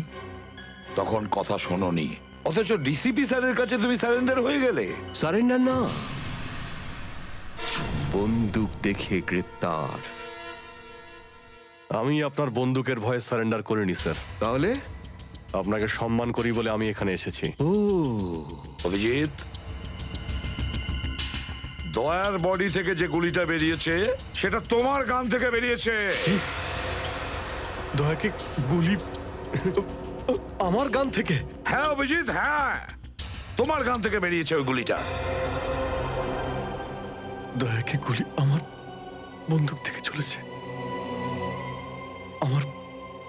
তখন কথা শোনোনি, অথচ ডিসিপি স্যারের কাছে তুমি সারেন্ডার হয়ে গেলে। সারেন্ডার না, বন্দুক দেখে গ্রেপ্তার। আমি আপনার বন্দুকের ভয়ে সারেন্ডার করিনি স্যার। তাহলে? আপনাকে সম্মান করি বলে আমি এখানে এসেছি। ও অভিজিৎ, দয়ার বডি থেকে যে গুলিটা বেরিয়েছে সেটা তোমার গান থেকে বেরিয়েছে। দয়াকে গুলি আমার গান থেকে? হ্যাঁ অভিজিৎ, হ্যাঁ, তোমার গান থেকে বেরিয়েছে ওই গুলিটা। দয়াকে গুলি আমার বন্দুক থেকে চলেছে? আমার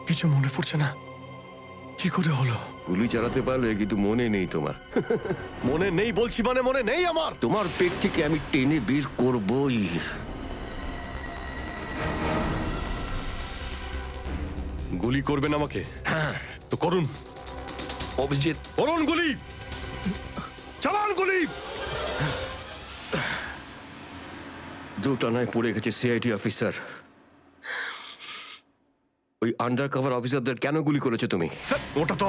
কিছু মনে পড়ছে না, কি করে হলো? গুলি চালাতে পারলে, কিন্তু মনে নেই তোমার। মনে নেই বলছি মানে মনে নেই আমার। তোমার পেট থেকে আমি টেনে বের করবই। গুলি করবেন আমাকে? হ্যাঁ তো করুন অভিজিৎ, করুন গুলি, চালান গুলি। দুটানায় পড়ে গেছে সিআইডি অফিসার। ওই আন্ডার কভার অফিসারদের কেন গুলি করেছো তুমি? স্যার, ওটা তো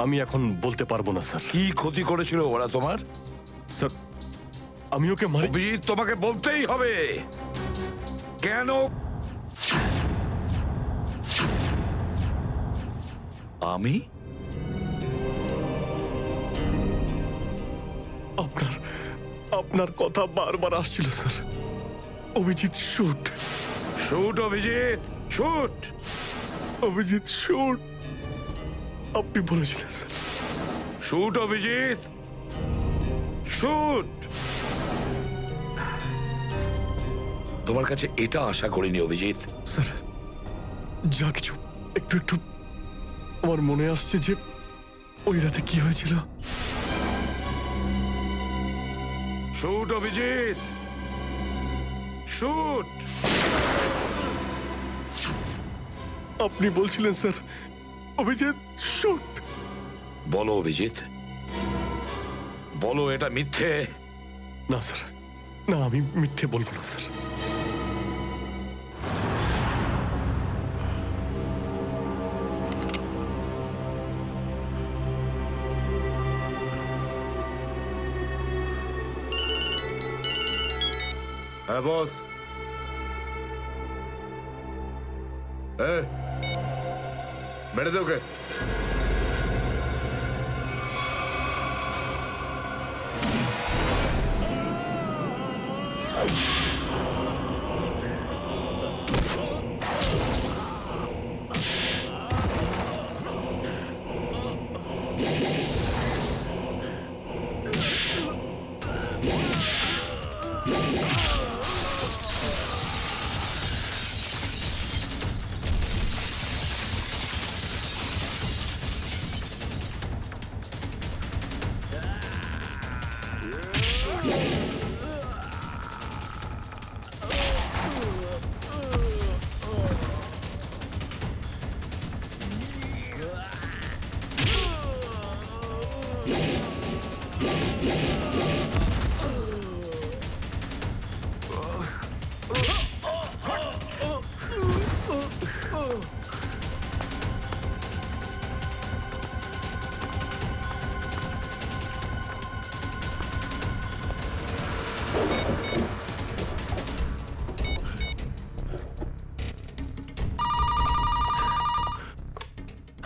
আমি এখন বলতে পারবো না স্যার। কি ক্ষতি করেছিল ওরা তোমার? স্যার, আমি ওকে মারি। অভিজিৎ, তোমাকে বলতেই হবে কেন। আমি আপনার কথা বারবার আসছিল sir. Abhijit shoot. Shoot Abhijit, shoot. Abhijit shoot, আপনি বলেছিলেন স্যার। Shoot Abhijit, shoot. তোমার কাছে এটা আশা করিনি অভিজিৎ। স্যার, যা কিছু একটু একটু আমার মনে আসছে যে ওই রাতে কি হয়েছিল। Shoot Abhijit, shoot. আপনি বলছিলেন স্যার অভিজিৎ শুট। বলো অভিজিৎ, বলো এটা মিথ্যে। না স্যার, না, আমি মিথ্যে বলবো না স্যার। হ্যাঁ বস। বেড়ে দে ওকে।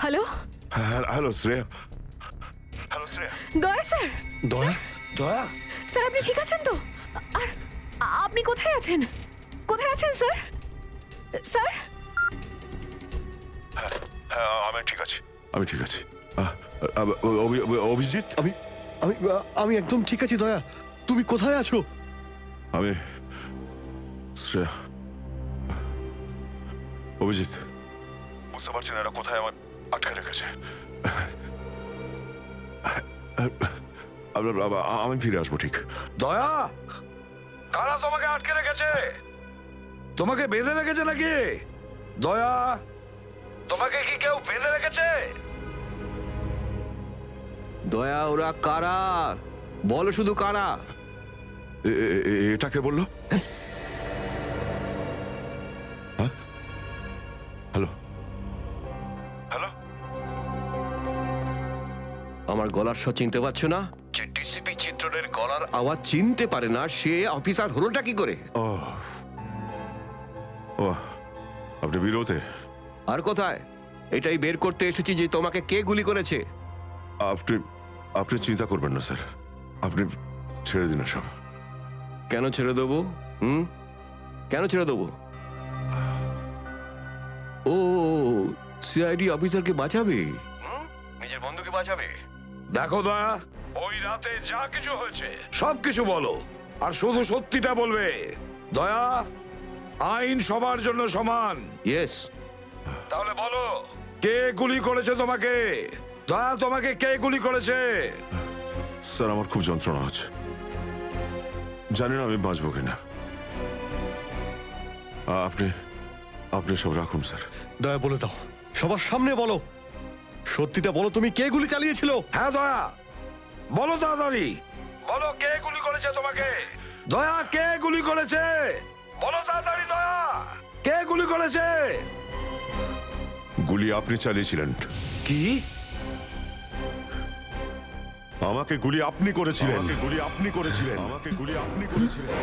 Hello hello Shreya. Daya sir. দয়া? দয়া? স্যার আপনি ঠিক আছেন তো? আর আপনি কোথায় আছেন? কোথায় আছেন স্যার? স্যার? হ্যাঁ আমি ঠিক আছি, আমি ঠিক আছি। অভিজিৎ? আমি আমি আমি একদম ঠিক আছি দয়া। তুমি কোথায় আছো? আমি শ্রেয়া। অভিজিৎ, বুঝতে পারছি না এরা কোথায় আমার আটকে রেখেছে। আমি ফিরে আসবো ঠিক। দয়া, কারা তোমাকে আটকে রেখেছে? তোমাকে বেঁধে রেখেছে নাকি? দয়া, তোমাকে কি কেউ বেঁধে রেখেছে? দয়া, ওরা কারা? বলো শুধু কারা। এটা কে বললো? হ্যালো হ্যালো, আমার গলার স্বর চিনতে পারছো না? যে ডিসিপি চিত্রের গলার আওয়াজ চিনতে পারে না সে অফিসার হলোটা কি করে? ও আপনি বিরোধে? আর কোথায়? এটাই বের করতে এসেছি যে তোমাকে কে গুলি করেছে। আপনি আপনি চিন্তা করবেন না স্যার, আপনি ছেড়ে দিন সব। কেন ছেড়ে দেবো? কেন ছেড়ে দেবো? ও সিআইডি অফিসারকে বাঁচাবে, নিজের বন্ধুকে বাঁচাবে। দেখো দয়া, ওই রাতে যা কিছু হয়েছে সবকিছু বলো, আর শুধু সত্যিটা বলবে। দয়া, আইন সবার জন্য সমান। ইয়েস। তাহলে বলো, কে গুলি করেছে তোমাকে? দয়া, তোমাকে কে গুলি করেছে? স্যার আমার খুব যন্ত্রণা হচ্ছে, জানি না আমি বাঁচবো কিনা। আপনি আপনি সব রাখুন স্যার। দয়া বলে দাও, সবার সামনে বলো, সত্যিটা বলো, তুমি কে গুলি চালিয়েছিল? হ্যাঁ দয়া, বলো তাড়াতাড়ি, বলো কে গুলি করেছে তোমাকে? দয়া, কে গুলি করেছে? বলো তাড়াতাড়ি দয়া, কে গুলি করেছে? গুলি আপনি চালিয়েছিলেন। কি? আমাকে গুলি আপনি করেছিলেন। আমাকে গুলি আপনি করেছিলেন। আমাকে গুলি আপনি করেছিলেন।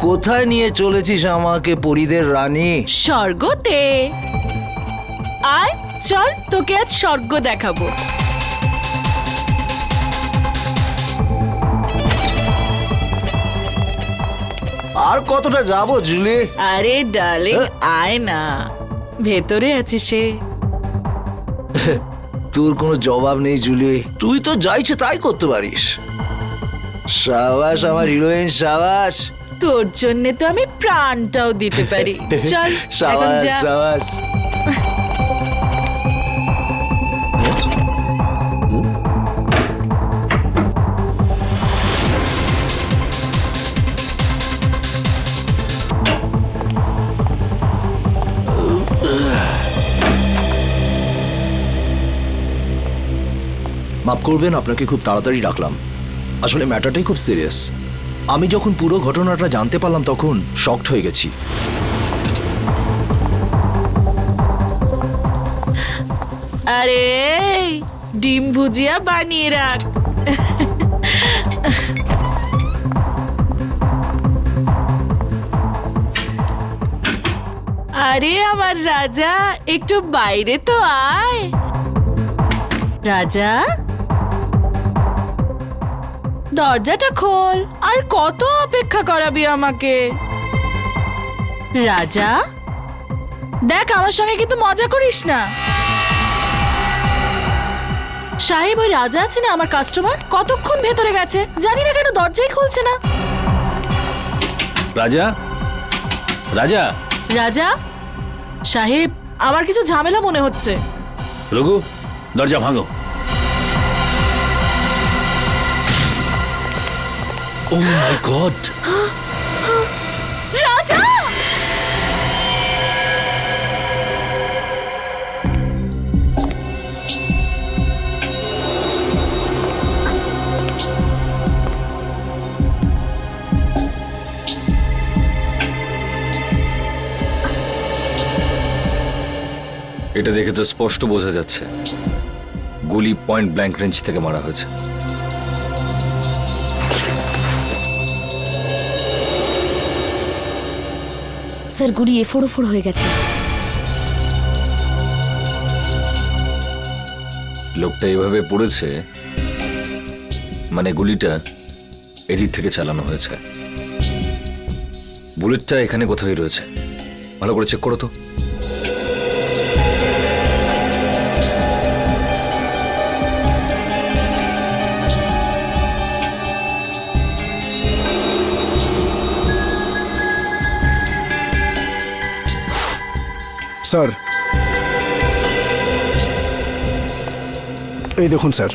কোথায় নিয়ে চলেছিস আমাকে পরীদের রানী? স্বর্গতে। আয় চল, তোকে আজ স্বর্গ দেখাবো। আর কতটা যাবো জুলি? আরে ডার্লিং আয় না, ভেতরে আছে সে। তোর কোনো জবাব নেই জুলি, তুই তো যা ইচ্ছে তাই করতে পারিস। সাবাস আমার হিরোইন, সাবাস। তোর জন্য তো আমি প্রাণটাও দিতে পারি। চল এখন সাবাস যা। সাবাস। মাফ করবেন, আপনাকে খুব তাড়াতাড়ি ডাকলাম। আসলে ম্যাটারটাই খুব সিরিয়াস। আমি যখন পুরো ঘটনাটা জানতে পারলাম তখন শকড হয়ে গেছি। আরে ডিম ভুজিয়া বানিয়ে রাখ। আরে আমার রাজা, একটু বাইরে তো আয়। রাজা, দরজাটা খোল। আর কত অপেক্ষা করাবি আমাকে? রাজা দেখ, আমার সঙ্গে কিন্তু মজা করিস না। সাহেব, ওই রাজা আছে না আমার কাস্টমার, কতক্ষণ ভেতরে গেছে, জানি না কেন দরজাই খুলছে না। রাজা রাজা রাজা সাহেব, আমার কিছু ঝামেলা মনে হচ্ছে। রঘু, দরজা ভাঙো। ও মাই গড! রাজা! এটা দেখে তো স্পষ্ট বোঝা যাচ্ছে গুলি পয়েন্ট ব্ল্যাঙ্ক রেঞ্জ থেকে মারা হয়েছে। স্যার, গুলি এফোড় হয়ে গেছে। লোকটা এভাবে পড়েছে মানে গুলিটা এদিক থেকে চালানো হয়েছে। বুলেটটা এখানে কোথায় রয়েছে, ভালো করে চেক করো তো। স্যার, এই দেখুন স্যার।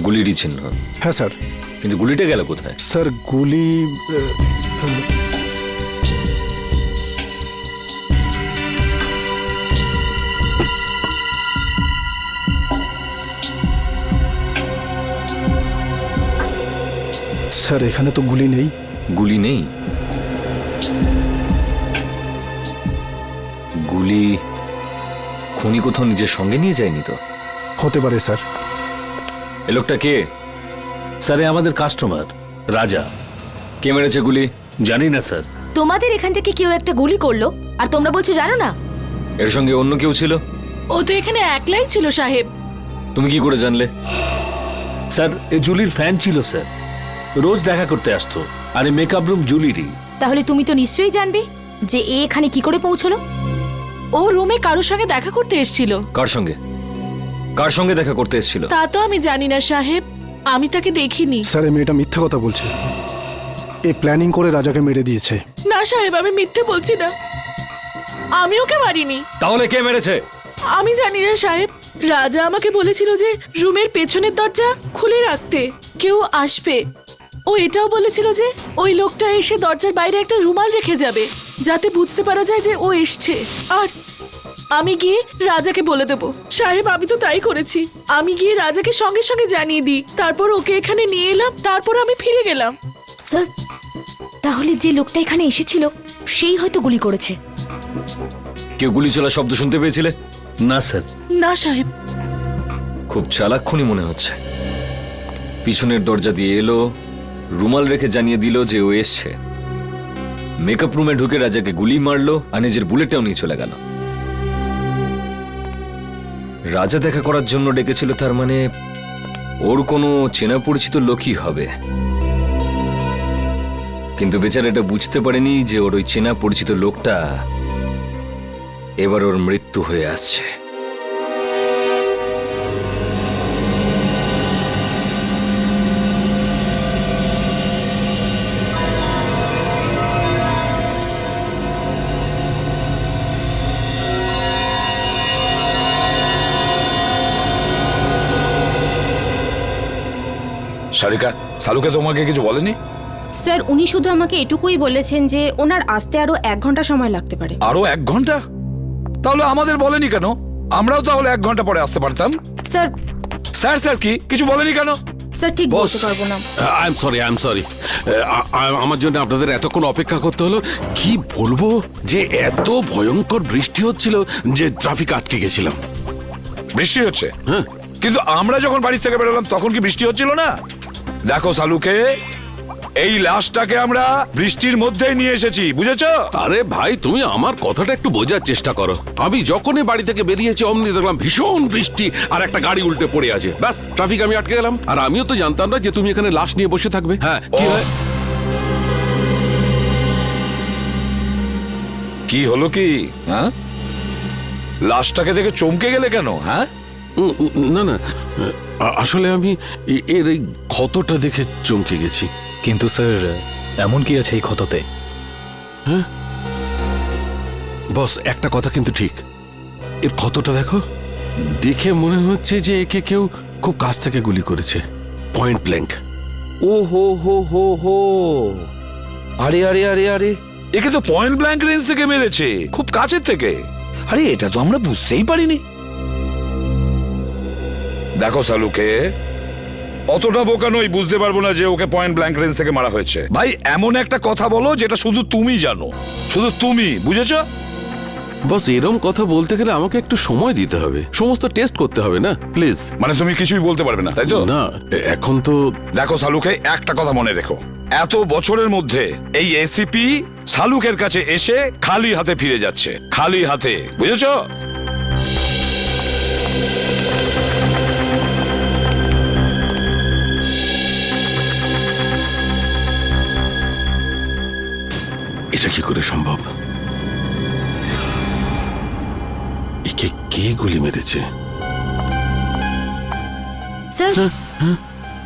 গুলিরই চিহ্ন। হ্যাঁ স্যার। কিন্তু গুলিটা গেল কোথায়? স্যার, গুলি স্যার, এখানে তো গুলি নেই। গুলি নেই? গুলি খুনি কোথাও নিজের সঙ্গে নিয়ে যায়নি তো? হতে পারে স্যার। এ লোকটা কে? স্যার, আমাদের কাস্টমার রাজা। কে মেরেছে গুলি? জানি না স্যার। তোমাদের এখান থেকে কেউ একটা গুলি করলো আর তোমরা বলছো জানো না? এর সঙ্গে অন্য কেউ ছিল? ও তো এখানে একলাই ছিল সাহেব। তুমি কি করে জানলে? স্যার, এ জুলির ফ্যান ছিল স্যার, রোজ দেখা করতে আসতো। আর এই মেকআপ রুম জুলিরই। তাহলে তুমি তো নিশ্চয়ই জানবে যে এ এখানে কি করে পৌঁছলো। ও রুমে কারোর সঙ্গে দেখা করতে এসেছিল। কার সঙ্গে? কার সঙ্গে দেখা করতে এসেছিল? তা তো আমি জানি না সাহেব, আমি তাকে দেখিনি। স্যার, এই মেয়েটা মিথ্যে কথা বলছে। এ প্ল্যানিং করে রাজাকে মেরে দিয়েছে। না সাহেব, আমি মিথ্যে বলছি না, আমি ওকে মারিনি। তাহলে কে মেরেছে? আমি জানি না সাহেব, রাজা আমাকে বলেছিল যে রুমের পেছনের দরজা খুলে রাখতে, কেউ আসবে। ও এটাও বলেছিল যে ওই লোকটা এসে দরজার বাইরে একটা রুমাল রেখে যাবে যাতে বুঝতে পারা যায় যে ও এসছে। আর আমি গিয়ে রাজাকে বলে দেবো। সাহেব, আমি তো তাই করেছি। আমি গিয়ে রাজাকে সঙ্গে সঙ্গে জানিয়ে দিই, তারপর ওকে এখানে নিয়ে এলাম, তারপর আমি ফিরে গেলাম। স্যার, তাহলে যে লোকটা এখানে এসেছিল সেই হয়তো গুলি করেছে। কেউ গুলি চলার শব্দ শুনতে পেয়েছিলে? না স্যার। না সাহেব। খুব চালাক খুনি মনে হচ্ছে। পিছনের দরজা দিয়ে এলো, রুমাল রেখে জানিয়ে দিল যে ও এসছে, মেকআপ রুমে ঢুকে রাজাকে গুলি মারলো আর নিজের বুলেটটাও নিয়ে চলে গেল। রাজা দেখা করার জন্য ডেকেছিল, তার মানে ওর কোনো চেনা পরিচিত লোকই হবে। কিন্তু বেচারা এটা বুঝতে পারেনি যে ওর ওই চেনা পরিচিত লোকটা এবার ওর মৃত্যু হয়ে আসছে। সারিকা, সালুকে তোমাকে কিছু বলেনি? স্যার, উনি শুধু আমাকে এটুকুই বলেছেন যে ওনার আসতে আরো 1 ঘন্টা সময় লাগতে পারে। আরো 1 ঘন্টা? তাহলে আমাদের বলেনি কেন? আমরাও তাহলে 1 ঘন্টা পরে আসতে পারতাম। স্যার। স্যার স্যার কি কিছু বলেনি কেন? স্যার, ঠিক বলতে পারবো না। I am sorry. আমার জন্য আপনাদের এতক্ষণ অপেক্ষা করতে হলো। কি বলবো যে এত ভয়ঙ্কর বৃষ্টি হচ্ছিল যে ট্রাফিক আটকে গেছিলাম। বৃষ্টি হচ্ছে? হ্যাঁ। কিন্তু আমরা যখন বাড়ি থেকে বেরোলাম তখন কি বৃষ্টি হচ্ছিল না? দেখো সালুকে, এই লাশটাকে আমরা বৃষ্টির মধ্যেই নিয়ে এসেছি, বুঝেছো? আরে ভাই, তুমি আমার কথাটা একটু বোঝার চেষ্টা করো। আমি যখনই বাড়ি থেকে বেরিয়েছি অমনি দেখলাম ভীষণ বৃষ্টি আর একটা গাড়ি উল্টে পড়ে আছে। ব্যাস, ট্রাফিক আমি আটকে গেলাম। আর আমিও তো জানতাম না যে তুমি এখানে লাশ নিয়ে বসে থাকবে। হ্যাঁ, কি হয়? কি হলো কি? হ্যাঁ, লাশটাকে দেখে চমকে গেলে কেন? হ্যাঁ, না না, আসলে আমি এর এই ক্ষতটা দেখে চমকে গেছি। কিন্তু স্যার এমন কি আছে এই ক্ষততে? হ্যাঁ বস, একটা কথা কিন্তু ঠিক, এর ক্ষতটা দেখো, দেখে মনে হচ্ছে যে একে কেউ খুব কাছ থেকে গুলি করেছে, পয়েন্ট ব্ল্যাঙ্ক। ও হো হো হো হো, আরে আরে আরে আরে, একে তো পয়েন্ট ব্ল্যাঙ্ক রেঞ্জ থেকে মেরেছে, খুব কাছের থেকে। আরে এটা তো আমরা বুঝতেই পারিনি। দেখো সালুকে, অতটা বোকা নই, বুঝতে পারবো না যে ওকে পয়েন্ট ব্ল্যাঙ্ক রেঞ্জ থেকে মারা হয়েছে। ভাই এমন একটা কথা বলো যেটা শুধু তুমি জানো, শুধু তুমি বুঝেছো। বস এরম কথা বলতে গেলে আমাকে একটু সময় দিতে হবে, সমস্ত টেস্ট করতে হবে না, প্লিজ। মানে তুমি কিছুই বলতে পারবে না, তাই তো? না এখন তো। দেখো সালুকে, একটা কথা মনে রেখো, এত বছরের মধ্যে এই এসিপি সালুকের কাছে এসে খালি হাতে ফিরে যাচ্ছে, খালি হাতে, বুঝেছো? এটা কি করে সম্ভব? একে কে গুলি মেরেছে? স্যার,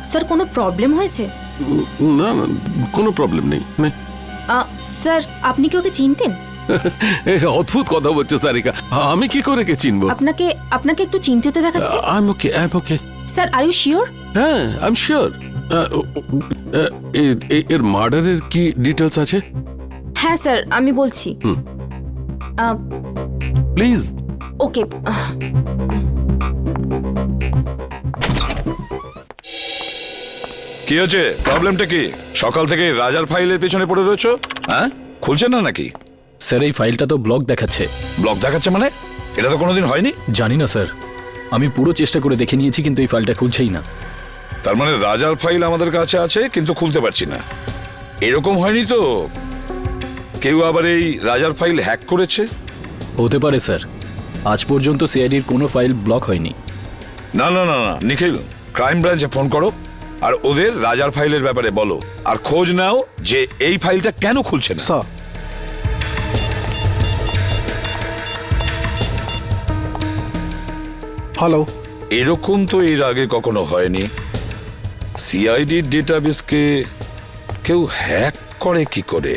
স্যার কোনো প্রবলেম হয়েছে? না না, কোনো প্রবলেম নেই। স্যার আপনি কি ওকে চিনতেন? অদ্ভুত কথা বলছো সারিকা, আমি কি করে কে চিনবো? আপনাকে আপনাকে একটু চিন্তিত দেখাচ্ছে। I am okay, I am okay. Sir are you sure? হ্যাঁ আই এম শিওর। এর মার্ডারের কি ডিটেলস আছে? হ্যাঁ স্যার আমি বলছি। প্লিজ। ওকে। কি হচ্ছে, প্রবলেমটা কি? সকাল থেকে রাজার ফাইলের পেছনে পড়ে রয়েছো, হ্যাঁ? খুলছে না নাকি? স্যার এই ফাইলটা তো ব্লক দেখাচ্ছে। ব্লক দেখাচ্ছে মানে? এটা তো কোনোদিন হয়নি। জানি না স্যার, আমি পুরো চেষ্টা করে দেখে নিয়েছি কিন্তু এই ফাইলটা খুলছেই না। তার মানে রাজার ফাইল আমাদের কাছে আছে কিন্তু খুলতে পারছি না, এরকম হয়নি তো? কেউ আবার এই রাজার ফাইল হ্যাক করেছে? হতে পারে স্যার, আজ পর্যন্ত সিআইডির কোনো ফাইল ব্লক হয়নি। না না না না, নিখিল ক্রাইম ব্রাঞ্চে ফোন করো আর ওদের রাজার ফাইলের ব্যাপারে বলো, আর খোঁজ নাও যে এই ফাইলটা কেন খুলছে না। হ্যালো। এরকম তো এর আগে কখনো হয়নি। সিআইডির ডেটাবেসকে কেউ হ্যাক করে কি করে?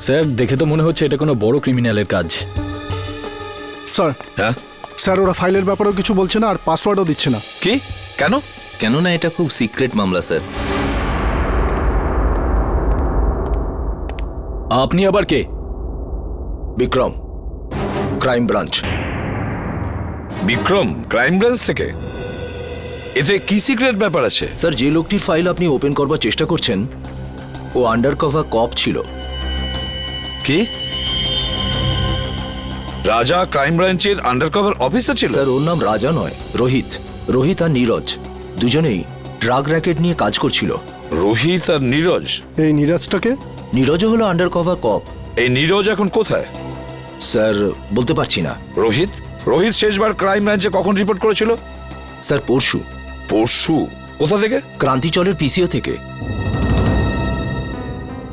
স্যার দেখে তো মনে হচ্ছে এটা কোনো বড় ক্রিমিনালের কাজ। স্যার। হ্যাঁ স্যার, ওরা ফাইলের ব্যাপারেও কিছু বলছে না আর পাসওয়ার্ডও দিচ্ছে না। কি? কেন? কেননা এটা খুব সিক্রেট মামলা স্যার। আপনি আবার কে? Vikram, crime branch. Vikram crime branch থেকে? এতে কি সিক্রেট ব্যাপার আছে? স্যার যে লোকটির ফাইল আপনি ওপেন করবার চেষ্টা করছেন ও আন্ডারকভার কপ ছিল। কি? রাজা ক্রাইম ব্রাঞ্চের আন্ডারকভার অফিসার ছিল? স্যার ওর নাম রাজা নয়, রোহিত। রোহিত আর নীরজ দুজনেই ড্রাগ র্যাকেট নিয়ে কাজ করছিল। রোহিত আর নীরজ? এই নীরজটাকে? নীরজও হলো আন্ডারকভার কপ। এই নীরজ এখন কোথায়? স্যার বলতে পারছি না। রোহিত? রোহিত শেষবার ক্রাইম ব্রাঞ্চে কখন রিপোর্ট করেছিল? স্যার পরশু। পরশু? কোথা থেকে? ক্রান্তিচলের পিসিও থেকে।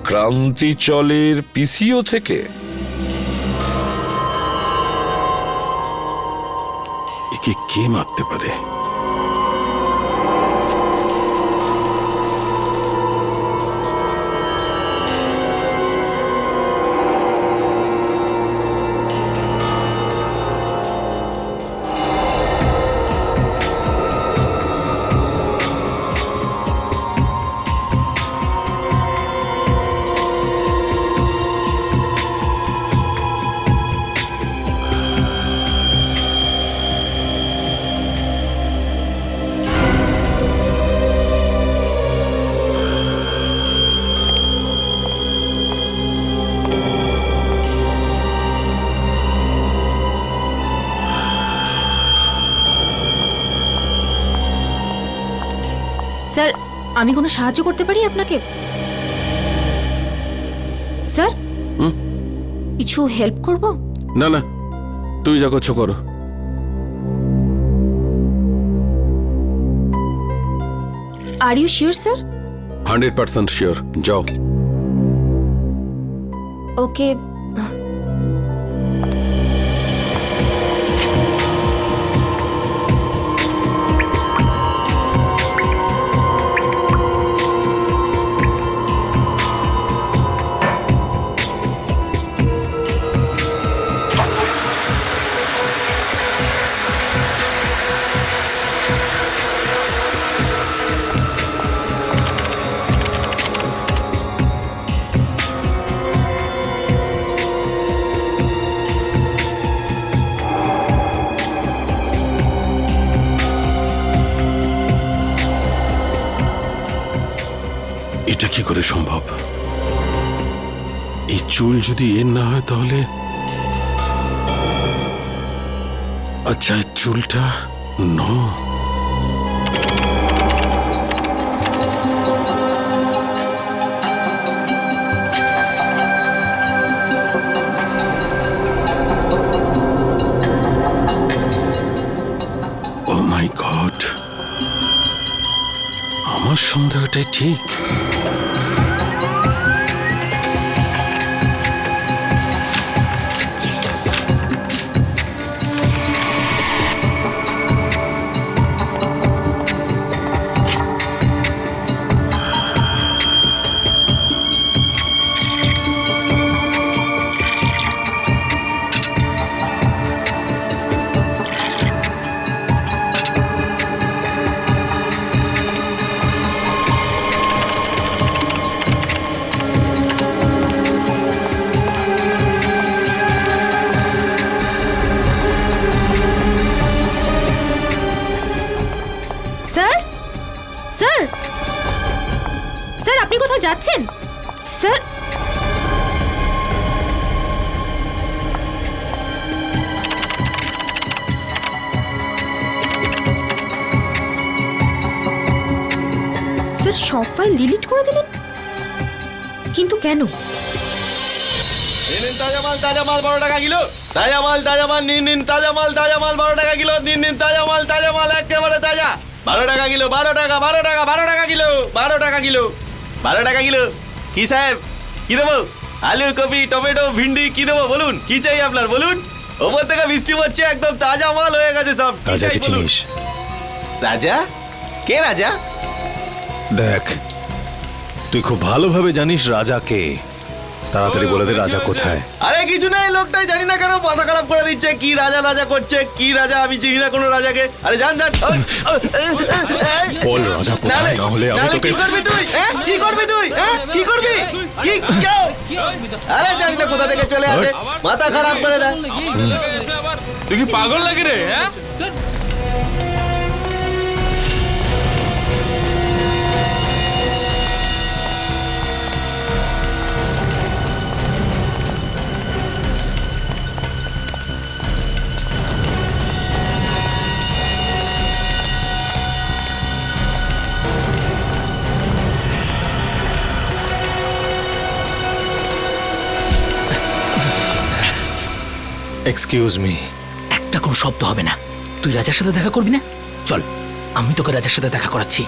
ক্রান্তিচলের পিসিও থেকে? একে কে মারতে পারে? স্যার আমি কোনো সাহায্য করতে পারি আপনাকে? স্যার কিছু হেল্প করব? না না, তুই যা করছো করো। Are you sure sir? 100% sure, যাও। ওকে। এটা কি করে সম্ভব? এই চুল যদি এর না হয় তাহলে আচ্ছা এই চুলটা নো ও মাই গড, আমার সন্দেহটাই ঠিক। স্যার স্যার স্যার আপনি কোথাও যাচ্ছেন স্যার? স্যার সব ফাইল ডিলিট করে দিলেন, কিন্তু কেন? তাজা মাল 12 টাকা কিলো। তাজা মাল নিন তাজা মাল 12 টাকা কিলো। নিন তাজা মাল একেবারে তাজা। 12 টাকা কিলো, 12 টাকা কিলো, 12 টাকা কিলো, 12 টাকা কিলো। কি সাহেব কি দেবো? আলু, কপি, টমেটো, ভিন্ডি কি দেবো বলুন? কি চাই আপনার বলুন? ওপর থেকে বৃষ্টি হচ্ছে, একদম তাজা মাল হয়ে গেছে সব। কি রাজা চাই কি বলুন? চিনিস? রাজা? কে রাজা? দেখ, তুই খুব ভালোভাবে জানিস রাজা কে। তাড়াতাড়ি বলে দে রাজা কোথায়। আরে কিছু না, এই লোকটাই জানি না কেন মাথা খারাপ করে দিচ্ছে। কি রাজা করছে, কি রাজা? আমি চিনি না কোনো রাজাকে। আরে জান বল রাজা কোথায়, না হলে আমি তোকে। কি করবি তুই? কি করবি তুই? কি করবি? কি কেউ? আরে জানি না কোথা থেকে চলে আসে, মাথা খারাপ করে দেয়। তুই কি পাগল লাগে রে? Excuse me. একটা কোনো শব্দ হবে না। তুই রাজার সাথে দেখা করবি না? চল, আমি তোকে রাজার সাথে দেখা করাচ্ছি।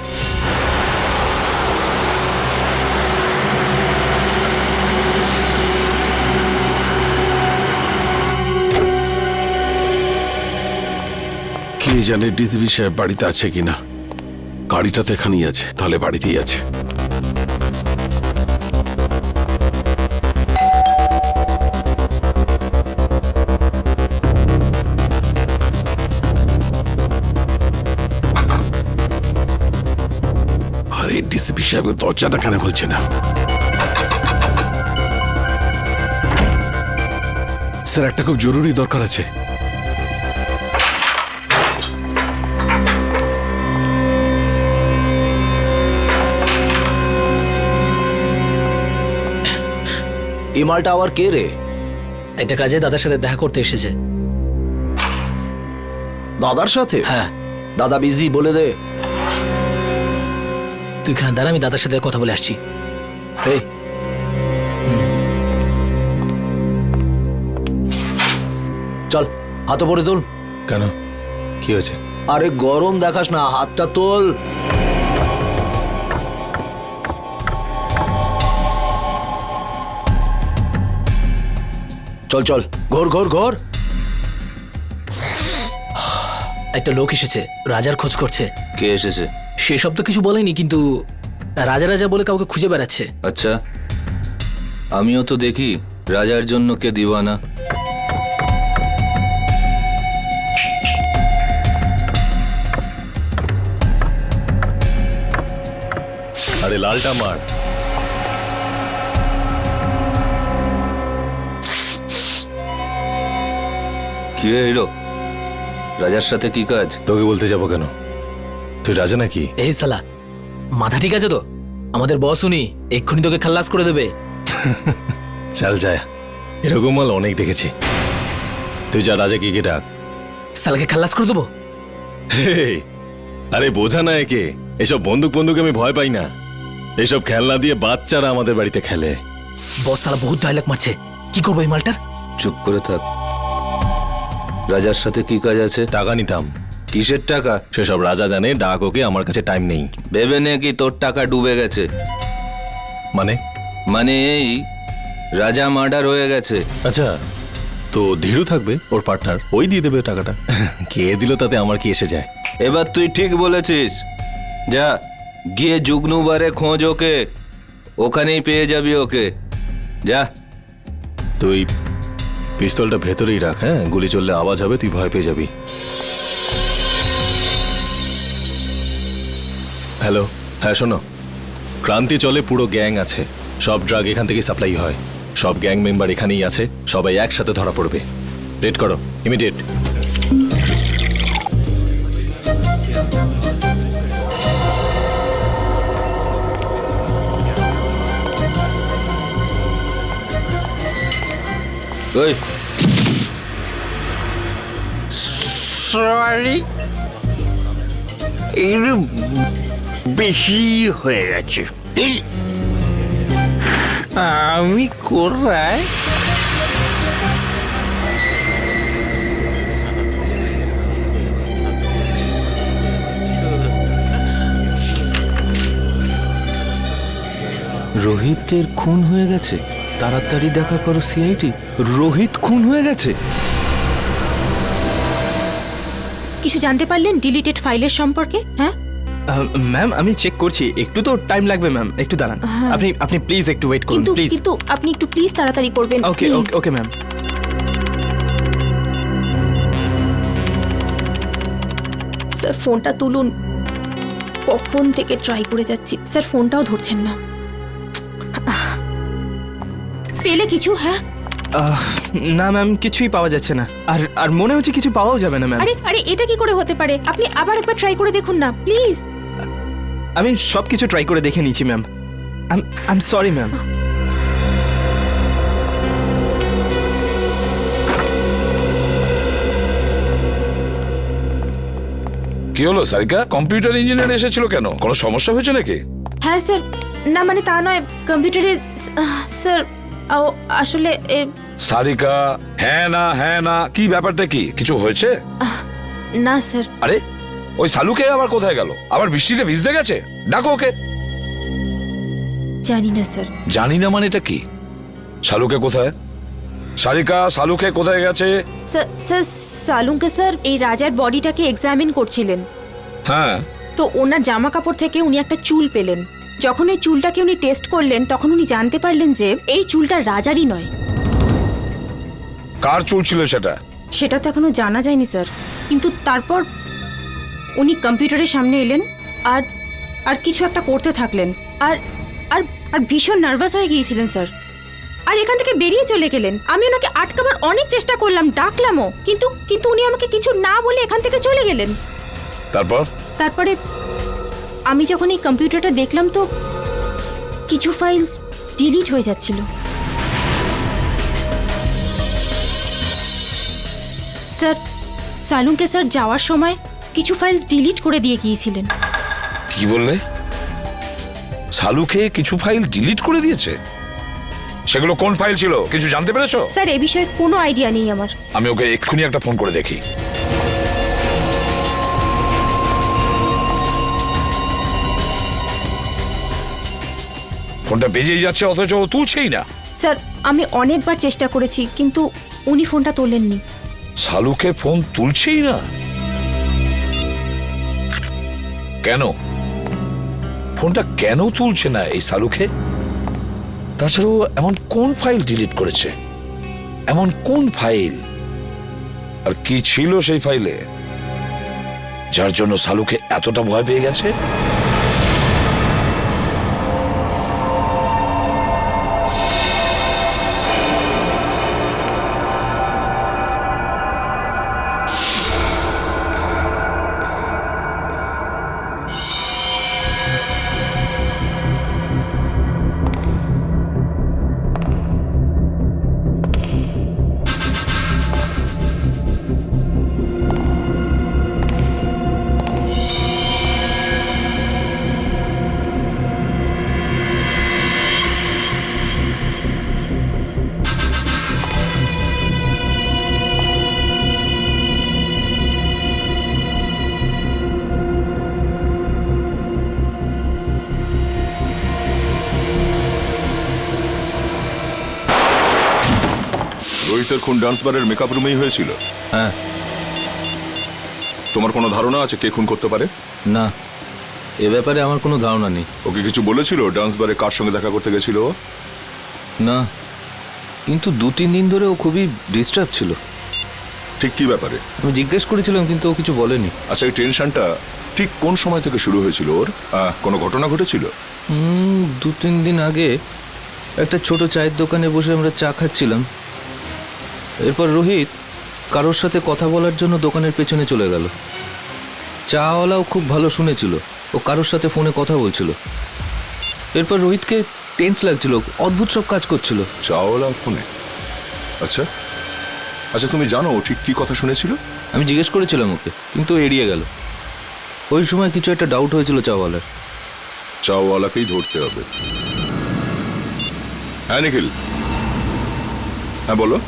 কে জানে ডিসিপি সাহেব বাড়িতে আছে কিনা। গাড়িটা তো এখানেই আছে, তাহলে বাড়িতেই আছে। আরে ডিসিপি সাহেব দরজাটা কেন খুলছে না? স্যার একটা খুব জরুরি দরকার আছে। এই মালটা আবার কে রে? এটা কাজে দাদার সাথে দেখা করতে এসেছে। দাদার সাথে? হ্যাঁ। দাদা বিজি, বলে দে। তুই এখানে দাঁড়া, আমি দাদার সাথে কথা বলে আসছি। এই চল, হাত পরে তোল। কেন, কি হয়েছে? আরে গরম দেখাস না, হাতটা তোল। চল চল, ঘোর ঘোর ঘোর। একটা লোক এসেছে, রাজার খোঁজ করছে। কে এসেছে? সেসব তো কিছু বলেনি, কিন্তু রাজা বলে কাউকে খুঁজে বেড়াচ্ছে। আচ্ছা, আমিও তো দেখি রাজার জন্য কে দিওয়ানা। আরে লালটা মার। কি রে হিরো, রাজার সাথে কি কাজ? তোকে বলতে যাবো কেন? তুই রাজা নাকি? এই সালা, মাথা ঠিক আছে তো? আমাদের বস উনি এক্ষুনি তোকে খাল্লাস করে দেবে। চল যায়, এরকম মাল অনেক দেখেছি। তুই যা রাজা কি ডাক, সালাকে খাল্লাস করে দেবো। আরে বোঝা না একে, এসব বন্দুক আমি ভয় পাই না। এসব খেলনা দিয়ে বাচ্চারা আমাদের বাড়িতে খেলে। বস সালা বহুত ডায়লগ মারছে, কি করবো এই মালটার? চুপ করে থাক। রাজার সাথে কি কাজ আছে? টাকা নিতাম। কিসের টাকা? সেসব রাজা জানে, ডাক ওকে, আমার কাছে টাইম নেই। ভেবে নে কি তোর টাকা ডুবে গেছে? মানে এই রাজা মার্ডার হয়ে গেছে। আচ্ছা, তো ধীরু থাকবে, ওর পার্টনার, ওই দিয়ে দেবে টাকাটা। কে দিল তাতে আমার কি এসে যায়? এবার তুই ঠিক বলেছিস। যা গিয়ে জুগনুবারে খোঁজ ওকে, ওখানেই পেয়ে যাবি ওকে। যা। তুই পিস্তলটা ভেতরেই রাখ, হ্যাঁ? গুলি চললে আওয়াজ হবে, তুই ভয় পেয়ে যাবি। হ্যালো, হ্যাঁ শোনো, ক্রান্তি চলে পুরো গ্যাং আছে, সব ড্রাগ এখান থেকে সাপ্লাই হয়, সব গ্যাং মেম্বার এখানেই আছে, সবাই একসাথে ধরা পড়বে। রেড করো, ইমিডিয়েট। ওই সরি, একটু বেশি হয়ে গেছে। আমি কোথায়? রোহিতের খুন হয়ে গেছে, তাড়াতাড়ি দেখা করো সিআইডি। রোহিত খুন হয়ে গেছে। কিছু জানতে পারলেন ডিলিটেড ফাইলের সম্পর্কে? হ্যাঁ ম্যাম, আমি চেক করছি, একটু তো টাইম লাগবে ম্যাম, একটু দাঁড়ান। আপনি প্লিজ একটু ওয়েট করুন প্লিজ। কিন্তু আপনি একটু প্লিজ তাড়াতাড়ি করবেন। ওকে ওকে ম্যাম। স্যার ফোনটা তুলুন, কখন থেকে ট্রাই করে যাচ্ছি, স্যার ফোনটাও ধরছেন না। পেলে কিছু? হ্যাঁ না ম্যাম, কিছুই পাওয়া যাচ্ছে না, আর মনে হচ্ছে কিছু পাওয়াও যাবে না ম্যাম। আরে এটা কি করে হতে পারে? আপনি আবার একবার ট্রাই করে দেখুন না প্লিজ। আমি সব কিছু ট্রাই করে দেখে নিয়েছি ma'am. I am sorry ma'am. কি হলো সারিকা? কম্পিউটার ইঞ্জিনিয়ার এসেছিল কেন? কোনো সমস্যা হয়েছে নাকি? হ্যাঁ স্যার, না মানে তা নয়, কম্পিউটারে স্যার আসলে সারিকা, হ্যাঁ না কি ব্যাপারটা কি? কিছু হয়েছে? না স্যার। আরে ওই সালুকে আবার কোথায় গেল? আবার বৃষ্টিতে ভিজতে গেছে? ডাকো ওকে। জানি না স্যার। জানি না মানে এটা কি? সালুকে কোথায়? সারিকা, সালুকে কোথায় গেছে? স্যার সালুকে স্যার এই রাজার বডিটাকে এক্সামিন করছিলেন। হ্যাঁ, তো ওনার জামা কাপড় থেকে উনি একটা চুল পেলেন। যখন এই চুলটাকে উনি টেস্ট করলেন তখন উনি জানতে পারলেন যে এই চুলটা রাজারই নয়। কার চুল ছিল সেটা? সেটা তো এখনো জানা যায়নি স্যার, কিন্তু তারপর উনি কম্পিউটারের সামনে এলেন আর আর কিছু একটা করতে থাকলেন, আর আর আর ভীষণ নার্ভাস হয়ে গিয়েছিলেন স্যার, আর এখান থেকে বেরিয়ে চলে গেলেন। আমি ওনাকে আটকাবার অনেক চেষ্টা করলাম, ডাকলামও, কিন্তু উনি আমাকে কিছু না বলে এখান থেকে চলে গেলেন। তারপরে আমি যখন এই কম্পিউটারটা দেখলাম তো কিছু ফাইলস ডিলিট হয়ে যাচ্ছিল। স্যার সালুকে স্যার যাওয়ার সময় কিছু ফাইলস ডিলিট করে দিয়ে গিয়েছিলেন। কি বললে? সালুকে কিছু ফাইল ডিলিট করে দিয়েছে? সেগুলো কোন ফাইল ছিল কিছু জানতে পেরেছো? স্যার এই বিষয়ে কোনো আইডিয়া নেই আমার। আমি ওকে এক্ষুনি একটা ফোন করে দেখি। ফোনটা বেজেই যাচ্ছে অথচ ও তুলছেই না। স্যার আমি অনেকবার চেষ্টা করেছি কিন্তু উনি ফোনটা তোলেননি। সালুকে ফোন তুলছেই না কেন? ফোনটা কেন তুলছে না এই সালুকে? তাছাড়াও এমন কোন ফাইল ডিলিট করেছে? এমন কোন ফাইল? আর কি ছিল সেই ফাইলে যার জন্য সালুকে এতটা ভয় পেয়ে গেছে? রোহিতের খুন ডান্স বারের মেকআপ রুমেই হয়েছিল? হ্যাঁ। তোমার কোনো ধারণা আছে কে খুন করতে পারে? না, এ ব্যাপারে আমার কোনো ধারণা নেই। ওকে কিছু বলেছিল ডান্স বারে কার সঙ্গে দেখা করতে গেছিল ও? না, কিন্তু 2-3 দিন ধরে ও খুবই ডিস্টার্ব ছিল। ঠিক কি ব্যাপারে? আমি জিজ্ঞেস করেছিলাম কিন্তু ও কিছু বলেনি। আচ্ছা, এই টেনশনটা ঠিক কোন সময় থেকে শুরু হয়েছিল ওর? কোনো ঘটনা ঘটেছিল? 2-3 দিন আগে একটা ছোট চায়ের দোকানে বসে আমরা চা খাচ্ছিলাম। এরপর রোহিত কারোর সাথে কথা বলার জন্য দোকানের পেছনে চলে গেল। চাওয়ালাও খুব ভালো শুনেছিল, ও কারোর সাথে ফোনে কথা বলছিল। এরপর রোহিতকে টেন্স লাগছিল, অদ্ভুত সব কাজ করছিল। চাওয়ালা ফোনে? আচ্ছা আচ্ছা, তুমি জানো ও ঠিক কি কথা শুনেছিল? আমি জিজ্ঞেস করেছিলাম ওকে, কিন্তু ও এড়িয়ে গেল। ওই সময় কিছু একটা ডাউট হয়েছিল চাওয়ালার। চাওয়ালাকেই ধরতে হবে। হ্যাঁ নিখিল, হ্যাঁ বলো।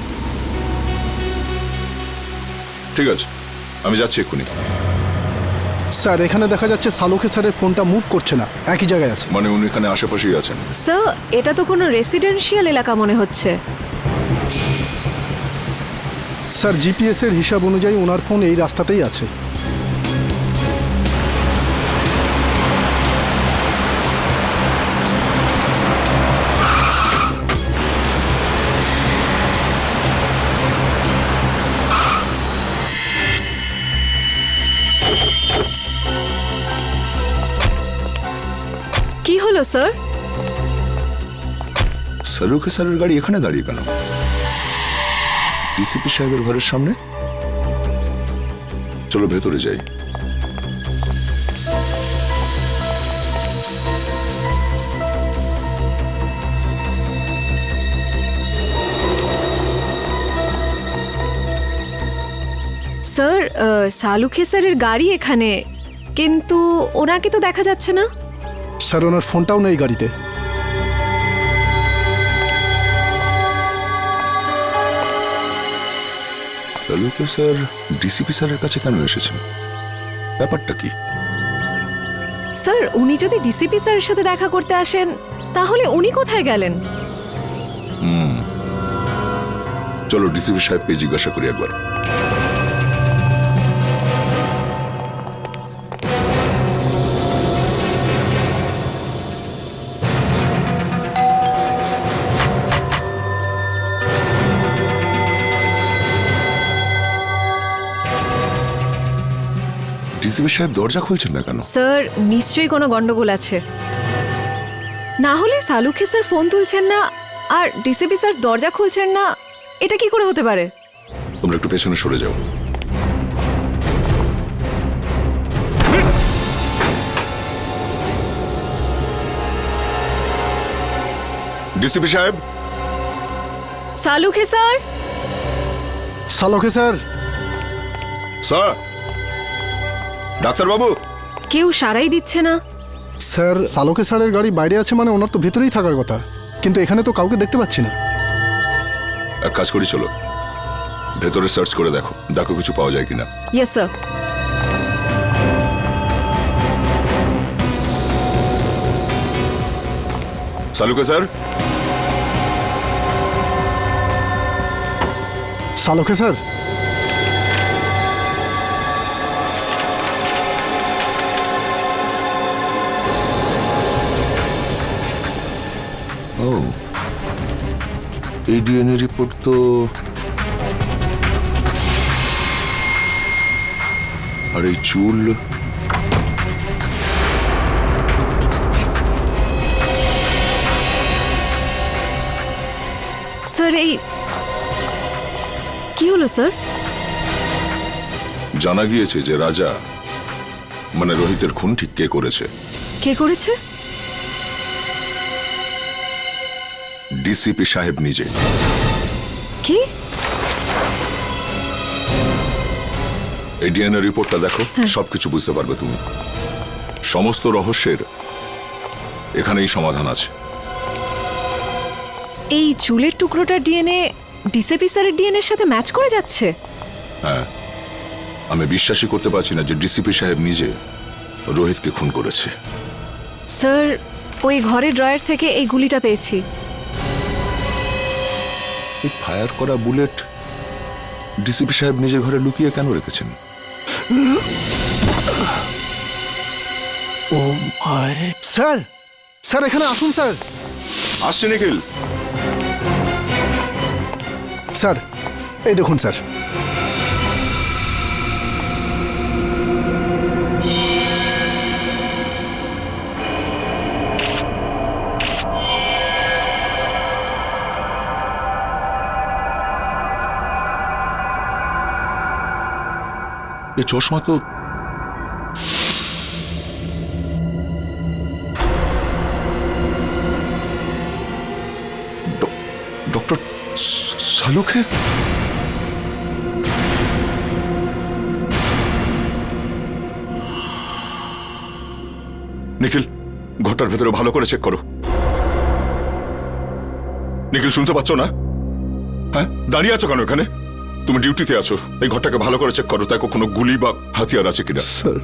ঠিক আছে, আমি যাচ্ছি এক্ষুনি। স্যার, এখানে দেখা যাচ্ছে সালোকে স্যারের ফোনটা মুভ করছে না, একই জায়গায় আছে। মানে উনি এখানে আশেপাশেই আছেন? স্যার, এটা তো কোনো রেসিডেন্সিয়াল এলাকা মনে হচ্ছে। স্যার, জিপিএস এর হিসাব অনুযায়ী ওনার ফোন এই রাস্তাতেই আছে। কি হলো স্যার? সালুকে স্যারের গাড়ি এখানে দাঁড়িয়ে কেন? ডিসিপি সাহেবের ঘরের সামনে? চলো ভেতরে যাই। স্যার, সালুখে স্যারের গাড়ি এখানে, কিন্তু ওনাকে তো দেখা যাচ্ছে না। স্যার, ওনার ফোনটাও নেই গাড়িতে। সালুকে স্যার ডিসিপি স্যারের কাছে কেন এসেছেন? ব্যাপারটা কি? স্যার, উনি যদি ডিসিপি স্যারের সাথে দেখা করতে আসেন, তাহলে উনি কোথায় গেলেন? চলো ডিসিপি সাহেবকে জিজ্ঞাসা করি একবার। ডিসিপি সাহেব দরজা খুলছেন না কেন? স্যার, নিশ্চয়ই কোনো গন্ডগোল আছে। না হলে সালুখে স্যার ফোন তুলছেন না আর ডিসিপি স্যার দরজা খুলছেন না, এটা কি করে হতে পারে? তোমরা একটু পেছনে সরে যাও। ডিসিপি সাহেব। সালুখে স্যার। সালোকে স্যার। স্যার, ডাক্তারবাবু। কেউ সারাই দিচ্ছে না। স্যার, সালোকে স্যারের গাড়ি বাইরে আছে, মানে ওনার তো ভেতরেই থাকার কথা, কিন্তু এখানে তো কাউকে দেখতে পাচ্ছি না। এক কাজ করি, চলো ভেতরে সার্চ করে দেখো, দেখো কিছু পাওয়া যায় কিনা। Yes sir. সালুকে স্যার। সালোকে স্যার। ও, এই ডিএনএ রিপোর্ট তো, আর এই চুল, স্যার এই কি হলো স্যার? জানা গিয়েছে যে রাজা মানে রোহিতের খুন ঠিক কে করেছে। কে করেছে? ডিসিপি সাহেব নিজে। কি? এই ডিএনএ রিপোর্টটা দেখো, সবকিছু বুঝতে পারবে তুমি। সমস্ত রহস্যের এখানেই সমাধান আছে। এই চুলের টুকরোটার ডিএনএ ডিসিপি স্যারের ডিএনএর সাথে ম্যাচ করে যাচ্ছে। হ্যাঁ, আমি বিশ্বাসই করতে পারছি না যে ডিসিপি সাহেব নিজে রোহিতকে খুন করেছে। স্যার, ওই ঘরের ড্রয়ার থেকে এই গুলিটা পেয়েছি। এই ফায়ার করা বুলেট ডিসিপি সাহেব নিজের ঘরে লুকিয়ে কেন রেখেছেন? ও মাই স্যার, স্যার এখানে আসুন স্যার। আসছে নিখিল। স্যার এই দেখুন স্যার, এই চশমা তো ডক্টর শালুকে। নিখিল, ঘরটার ভেতরে ভালো করে চেক করো। নিখিল, শুনতে পাচ্ছ না? হ্যাঁ, দাঁড়িয়ে আছো কেন এখানে? তুমি ডিউটিতে আছো, এই ঘরটাকে ভালো করে চেক করো, তাই কোনো গুলি বা হাতিয়ার আছে কিনা। স্যার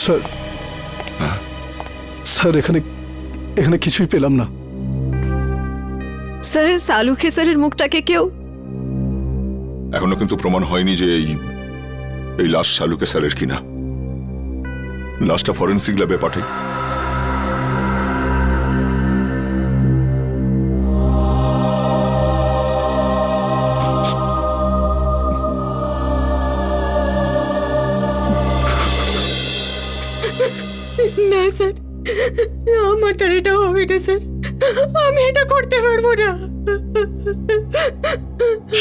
স্যার, স্যার এখানে এখানে কিছুই পেলাম না। স্যার, সালুখে স্যারের মুখটাকে কেউ এখনো কিন্তু প্রমাণ হয়নি যে এই লাশ শালুকে স্যারের কিনা। লাশটা ফরেন্সিক ল্যাবে পাঠাই। না স্যার, আমার তার এটা হবে না স্যার, আমি এটা করতে পারবো না।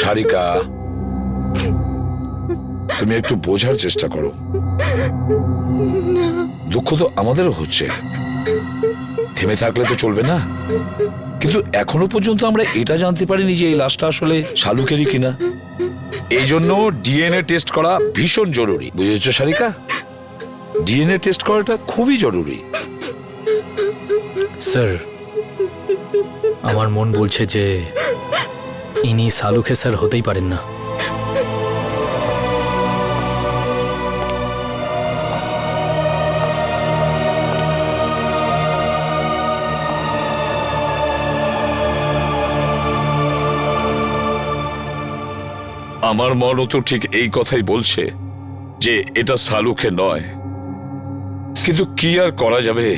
সারিকা, তুমি একটু বোঝার চেষ্টা করো। দুঃখ তো আমাদেরও হচ্ছে, থেমে থাকলে তো চলবে না। কিন্তু এখনো পর্যন্ত আমরা এটা জানতে পারিনি যে এই লাশটা আসলে শালুকেরই কিনা। এই জন্য ডিএনএ টেস্ট করা ভীষণ জরুরি, বুঝেছো সারিকা? ডিএনএ টেস্ট করাটা খুবই জরুরি। স্যার, আমার মন বলছে যে ইনি সালুখে স্যার হতেই পারেন না। আমার মনও তো ঠিক এই কথাই বলছে যে এটা শালুকে নয়, কিন্তু কি আর করা যাবে।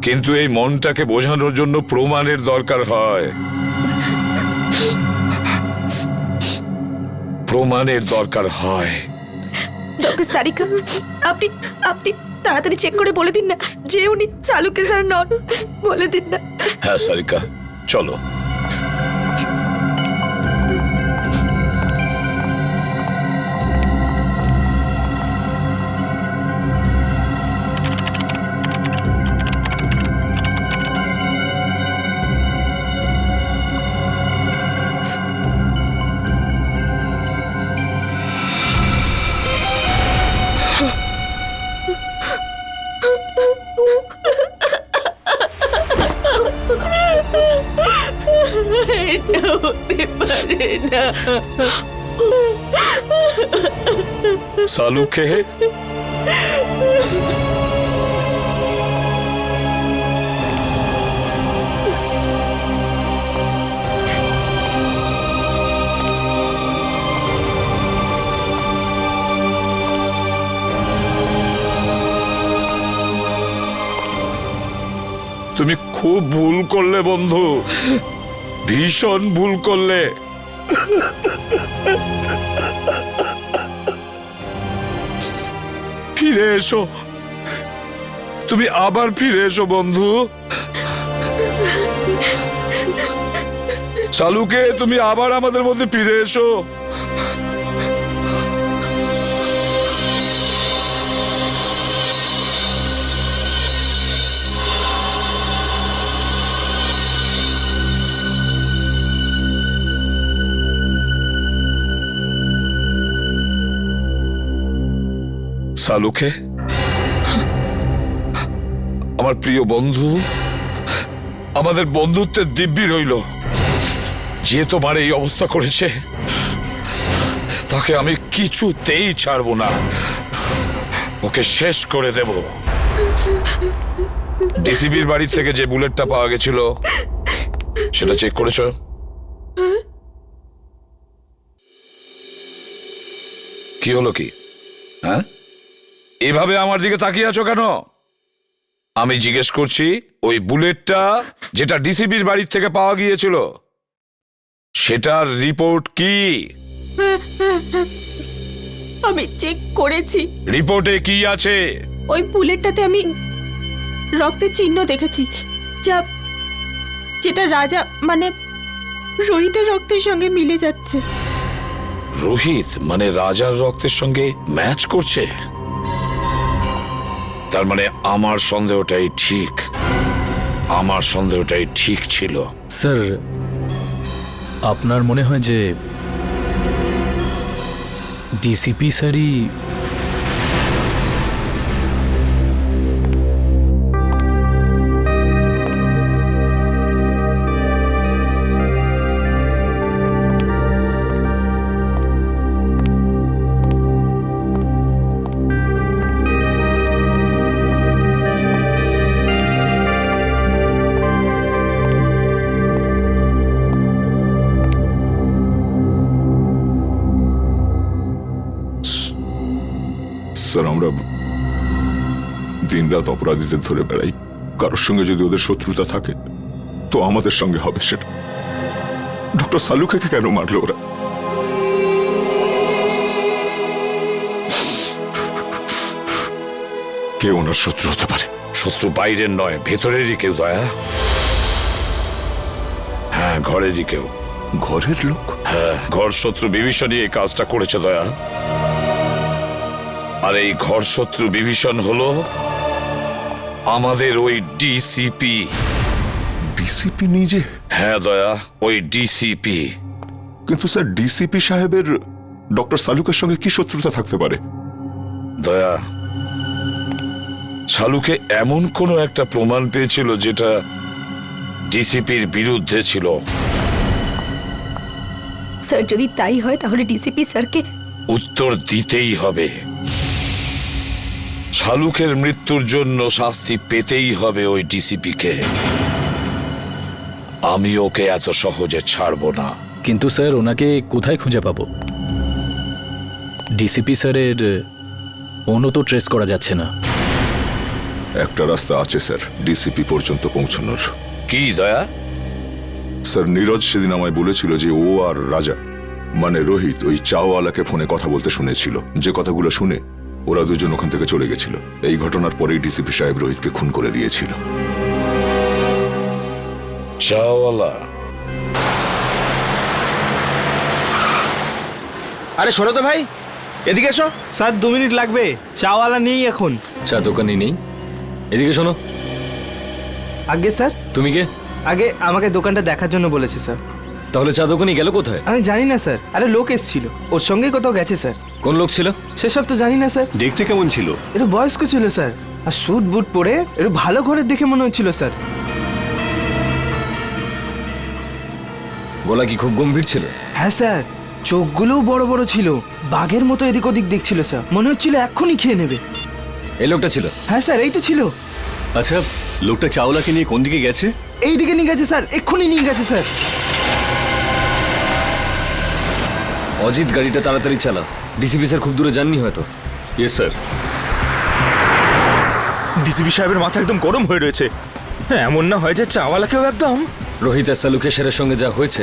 কিন্তু এই মনটাকে বোঝানোর জন্য প্রমাণের দরকার হয়, প্রমাণের দরকার হয়। ডক্টর সারিকা, আপনি আপনি তাড়াতাড়ি চেক করে বলে দিন না যে উনি শালুকে স্যার নন, বলে দিন না। হ্যাঁ সারিকা, চলো। এটা হতে পারে না। শালুকে তুমি খুব ভুল করলে বন্ধু, ভীষণ ভুল করলে। ফিরে এসো, তুমি আবার ফিরে এসো বন্ধু। শালুকে, তুমি আবার আমাদের মধ্যে ফিরে এসো। সালুকে, আমার প্রিয় বন্ধু, আমাদের বন্ধুত্বের দিব্যি রইল। যে তোমার এই অবস্থা করেছে তাকে আমি কিছুতেই ছাড়বো না, ওকে শেষ করে দেব। ডিসিবির বাড়ি থেকে যে বুলেটটা পাওয়া গেছিল সেটা চেক করেছো? কি হলো কি? হ্যাঁ, এভাবে আমার দিকে তাকিয়ে আছো কেন? আমি জিজ্ঞেস করছি, ওই বুলেটটা যেটা ডিসিবির বাড়ি থেকে পাওয়া গিয়েছিল সেটার রিপোর্ট কি? আমি চেক করেছি, রিপোর্টে কি আছে? ওই বুলেটটাতে আমি রক্তের চিহ্ন দেখেছি, যেটা রাজা মানে রোহিতের রক্তের সঙ্গে মিলে যাচ্ছে। রোহিত মানে রাজার রক্তের সঙ্গে ম্যাচ করছে? তার মানে আমার সন্দেহটাই ঠিক, আমার সন্দেহটাই ঠিক ছিল। স্যার, আপনার মনে হয় যে ডিসিপি স্যারই স্যার, আমরা দিনরাত অপরাধীদের ধরে বেড়াই। কারোর সঙ্গে যদি ওদের শত্রুতা থাকে তো আমাদের সঙ্গে হবে সেটা। ডক্টর সালুকে কেন মারলো ওরা? কে ওনার শত্রু হতে পারে? শত্রু বাইরের নয়, ভেতরেরই কেউ দয়া। হ্যাঁ, ঘরেরই কেউ। ঘরের লোক? হ্যাঁ, ঘর শত্রু বিভীষণই এই কাজটা করেছে দয়া। আর এই ঘর শত্রু বিভীষণ হলো আমাদের ওই ডিসিপি। ডিসিপি নিজে? হ্যাঁ দয়া, ওই ডিসিপি। কিন্তু স্যার, ডিসিপি সাহেবের ডক্টর সালুকের সঙ্গে কি শত্রুতা থাকতে পারে? দয়া, সালুকে এমন কোনো একটা প্রমাণ পেয়েছিল যেটা ডিসিপির বিরুদ্ধে ছিল। স্যার, যদি তাই হয় তাহলে ডিসিপি স্যারকে উত্তর দিতেই হবে। শালুকের মৃত্যুর জন্য শাস্তি পেতেই হবে ওই ডিসিপিকে। আমি ওকে এত সহজে ছাড়বো না। কিন্তু স্যার, ওনাকে কোথায় খুঁজে পাবো? ডিসিপি স্যারের ফোনও তো ট্রেস করা যাচ্ছে না। একটা রাস্তা আছে স্যার ডিসিপি পর্যন্ত পৌঁছানোর। কি দয়া? স্যার, নীরজ সেদিন আমায় বলেছিল যে ও আর রাজা মানে রোহিত ওই চাওয়ালাকে ফোনে কথা বলতে শুনেছিল। যে কথাগুলো শুনে ওরা দুজন ওখান থেকে চলে গেছিল। এই ঘটনার পরেই ডিসিপি সাহেব রোহিতকে খুন করে দিয়েছিল। চাওয়ালা? আরে শোনো তো ভাই, এদিকে এসো। স্যার 2 মিনিট লাগবে, চাওয়ালা নেই এখন। চা দোকানে নেই? এদিকে শোনো। আগে স্যার। তুমি কে? আগে আমাকে দোকানটা দেখার জন্য বলেছে স্যার। তাহলে চা দোকানে গেল কোথায়? আমি জানি না স্যার। আরে লোক এসেছিল, ওর সঙ্গে কোথাও গেছে স্যার। কোন লোক ছিল? সেসব তো জানি না স্যার। দেখতে কেমন ছিল? একটু বয়স্ক ছিল স্যার, আর স্যুট বুট পরে একটু ভালো ঘরের দেখে মনে হচ্ছিল স্যার। গলা কি খুব গম্ভীর ছিল? হ্যাঁ স্যার, চোখগুলোও বড় বড় ছিল, বাঘের মতো এদিক ওদিক দেখছিল স্যার। মনে হচ্ছিল এক্ষুনি খেয়ে নেবে। এই লোকটা ছিল? হ্যাঁ স্যার, এই তো ছিল। আচ্ছা, লোকটা চাওলাকে নিয়ে কোন দিকে গেছে? এই দিকে নিয়ে গেছে স্যার, এক্ষুনি নিয়ে গেছে স্যার। অজিত, গাড়িটা তাড়াতাড়ি চালা। ডিসিপি স্যার খুব দূরে যাননি হয়তো। Yes sir. ডিসিপি সাহেবের মাথা একদম গরম হয়ে রয়েছে। এমন না হয় যে চাওয়ালাকেও একদম। রোহিত আর সালুকে সেরের সঙ্গে যা হয়েছে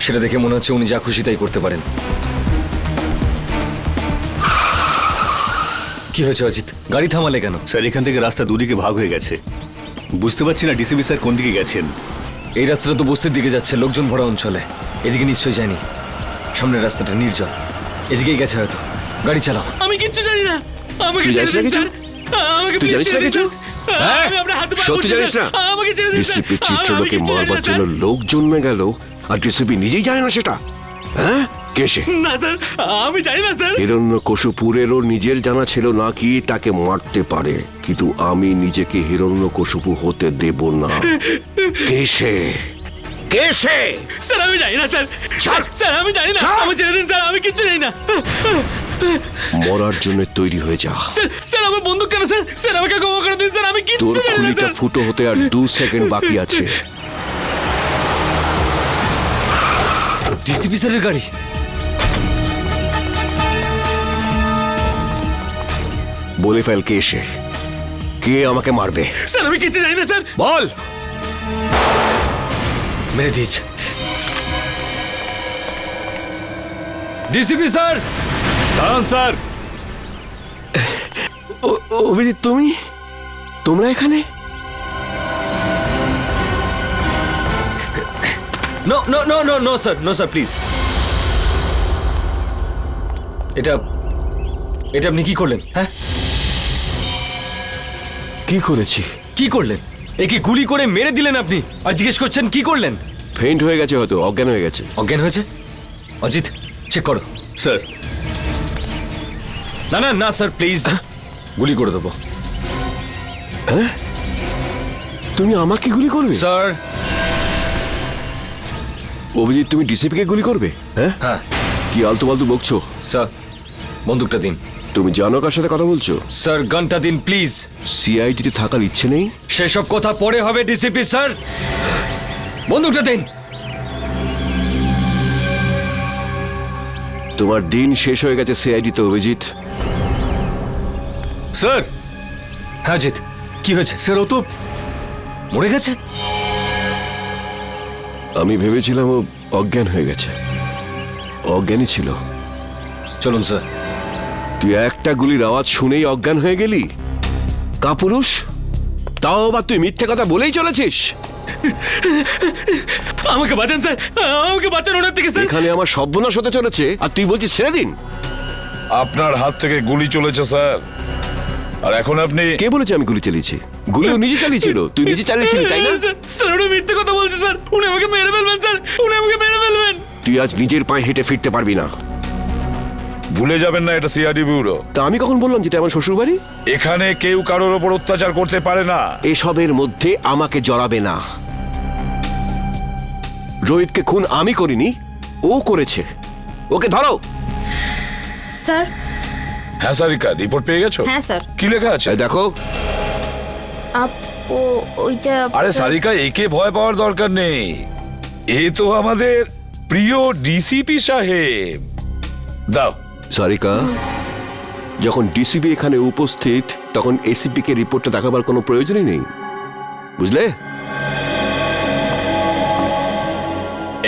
সেটা দেখে মনে হচ্ছে উনি যা খুশি তাই করতে পারেন। কি হয়েছে অজিত? গাড়ি থামালে কেন? স্যার, এখান থেকে রাস্তা দুদিকে ভাগ হয়ে গেছে। বুঝতে পারছি না ডিসিপি স্যার কোন দিকে গেছেন। এই রাস্তাটা তো বস্তির দিকে যাচ্ছে, লোকজন ভরা অঞ্চলে। এদিকে নিশ্চয়ই যায়নি। সামনের রাস্তাটা নির্জন, এদিকেই গেছে হয়তো। গাড়ি চালাও। আমি কিচ্ছু জানি না। আমাকে তুই ছেড়ে জানিস দিন না স্যার। আমাকে তুই please জানিস না ছেড়ে দিন কিছু? স্যার। আমি আপনার হাতে পা সত্যি পড়ছি জানিস না? স্যার। আমাকে ছেড়ে দিন স্যার। ডিসিপি আমি চিত্রলোকে কিচ্ছু জানি মারবার না, জন্য স্যার। লোক জন্মে গেল আর ডিসিপি নিজেই জানে না সেটা? হ্যাঁ, কে সে? না স্যার, আমি জানি না স্যার। হিরণ্যকশিপুরেরও নিজের জানা ছিল না কি তাকে মারতে পারে, কিন্তু আমি নিজেকে হিরণ্যকশিপু হতে দেব না। কে সে? কে সে? স্যার আমি জানি না স্যার। স্যার আমি জানি না, আমি ছেড়ে দিন স্যার, আমি কিচ্ছু জানি না। মরার জন্য তৈরি হয়ে যা। স্যার আমার বন্দুক কেন স্যার? স্যার আমাকে ক্ষমা করে দিন স্যার, আমি তোর কিচ্ছু জানি না খুলিটা স্যার। ফুটো হতে আর 2 সেকেন্ড বাকি আছে। ডিসিপি স্যারের গাড়ি। বলে ফেল কে সে, কে আমাকে মারবে। স্যার আমি কিচ্ছু জানি না স্যার। বল। মেরে দিয়েছে ডিসিপি স্যার। দাঁড়ান স্যার। অভিজিৎ, তোমরা এখানে? No no no no no sir, no sir please. এটা আপনি কি করলেন? হ্যাঁ, কি করেছি? কি করলেন? একে গুলি করে মেরে দিলেন আপনি, আর জিজ্ঞেস করছেন কি করলেন? ফেইন্ট হয়ে গেছে, হয়তো অজ্ঞান হয়ে গেছে। অজ্ঞান হয়েছে? অজিত চেক করো। স্যার। না না না স্যার প্লিজ, গুলি করে দেবো। হ্যাঁ, তুমি আমাকে গুলি করবে? স্যার। অভিজিৎ, তুমি ডিসিপিকে গুলি করবে? হ্যাঁ হ্যাঁ। কি আলতু ফালতু বকছো? স্যার বন্দুকটা দিন। তুমি জানো কার সাথে কথা বলছো? স্যার গানটা দিন প্লিজ। সিআইডিতে থাকার ইচ্ছে নেই? সেসব কথা পরে হবে ডিসিপি স্যার, বন্দুকটা দিন। তোমার দিন শেষ হয়ে গেছে সিআইডিতে, অভিজিৎ। স্যার। হ্যাঁ জিৎ, কি হয়েছে? স্যার, ও তো মরে গেছে। আমি ভেবেছিলাম ও অজ্ঞান হয়ে গেছে। অজ্ঞানই ছিল। চলুন স্যার। তুই একটা গুলির আওয়াজ শুনেই অজ্ঞান হয়ে গেলি? কাপুরুষ, তাও আবার তুই মিথ্যে কথা বলেই চলেছিস। আমাকে বাঁচান স্যার, আমাকে বাঁচান ওনার থেকে স্যার। এখানে আমার সর্বনাশ হতে চলেছে আর তুই বলছিস ছেড়ে দিন। আপনার হাত থেকে গুলি চলেছে স্যার, আর এখন আপনি। কে বলেছে আমি গুলি চালিয়েছি? গুলি ও নিজে চালিয়েছিল। তুই নিজে চালিয়েছিলি, তাই না? স্যার উনি মিথ্যে কথা বলছে স্যার, উনি আমাকে মেরে ফেলবেন স্যার, উনি আমাকে মেরে ফেলবেন। তুই আজ নিজের পায়ে হেঁটে ফিরতে পারবি না। ভুলে যাবেন না এটা সিআইডি ব্যুরো। তা আমি কখন বললাম যেটা আমার শ্বশুর বাড়ি? এখানে কেউ কারোর ওপর অত্যাচার করতে পারে না। এসবের মধ্যে আমাকে জড়াবে না। রোহিতকে খুন আমি করিনি, ও করেছে। ওকে ধরো। স্যার। হ্যাঁ সারিকা, রিপোর্ট পেয়ে গেছো? হ্যাঁ স্যার। কি লেখা আছে দেখো। ওইটা। আরে সারিকা, একে ভয় পাওয়ার দরকার নেই, এ তো আমাদের প্রিয় ডিসিপি সাহেব। দাও। সারিকা, যখন ডিসিপি এখানে উপস্থিত তখন এসিপি কে রিপোর্টটা দেখাবার কোনো প্রয়োজনই নেই, বুঝলে?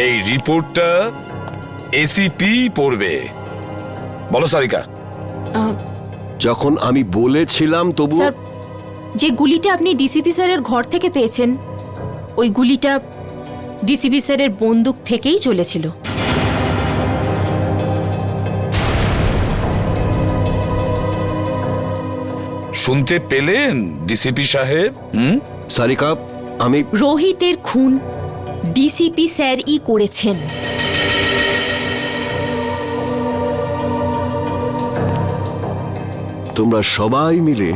এই রিপোর্টটা এসিপি পড়বে। বলো সারিকা। যখন আমি বলেছিলাম তবু। স্যার, যে গুলিটা আপনি ডিসিপি স্যারের ঘর থেকে পেয়েছেন, ওই গুলিটা ডিসিপি স্যারের বন্দুক থেকেই চলেছিল। শুনতে পেলেন ডিসিপি সাহেব? সারিকা, আমি। রোহিতের খুন ডিসিপি স্যারই করেছেন। তোমরা সবাই মিলে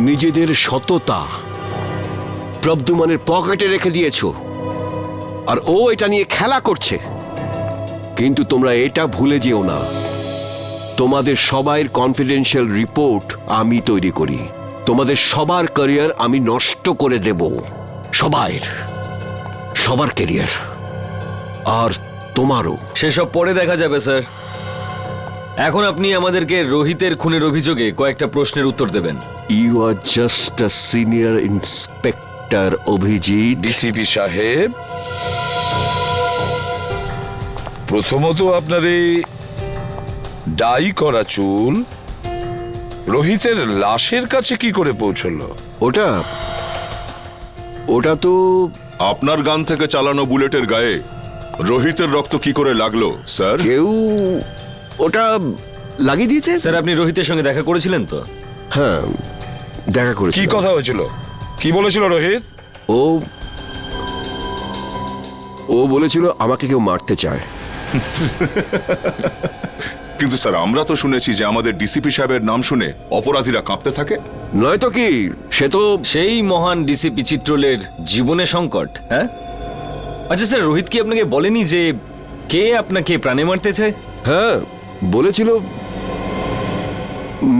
নিজেদের সততা প্রদ্যুম্নের পকেটে রেখে দিয়েছো, আর ও এটা নিয়ে খেলা করছে। কিন্তু তোমরা এটা ভুলে যেও না, তোমাদের সবাইয়ের কনফিডেন্সিয়াল রিপোর্ট আমি তৈরি করি। তোমাদের সবার ক্যারিয়ার আমি নষ্ট করে দেব, সবার ক্যারিয়ার, আর তোমারও। সেসব পরে দেখা যাবে স্যার। এখন আপনি আমাদেরকে রোহিতের খুনের অভিযোগে কয়েকটা প্রশ্নের উত্তর দেবেন। You are just a senior inspector Abhijit. DCP সাহেব, প্রথমত আপনার এই ডাই করা চুল রোহিতের লাশের কাছে কি করে পৌঁছলো? ওটা তো আপনার গান থেকে চালানো বুলেটের গায়ে রোহিতের রক্ত কি করে লাগলো স্যার? কেউ ওটা লাগিয়ে দিয়েছে। স্যার আপনি রোহিতের সঙ্গে দেখা করেছিলেন তো? হ্যাঁ, দেখা করেছি। কি কথা হয়েছিল? কি বলেছিল রোহিত? ও বলেছিল আমাকে কেউ মারতে চায়, কিন্তু স্যার আমরা তো শুনেছি যে আমাদের ডিসিপি সাহেবের নাম শুনে অপরাধীরা কাঁপতে থাকে। নয়তো কি, সে তো সেই মহান ডিসিপি চিত্রলের জীবনে সংকট। হ্যাঁ, আচ্ছা স্যার, রোহিত কি আপনাকে বলেনি যে কে আপনাকে প্রাণে মারতে চায়? হ্যাঁ বলেছিল।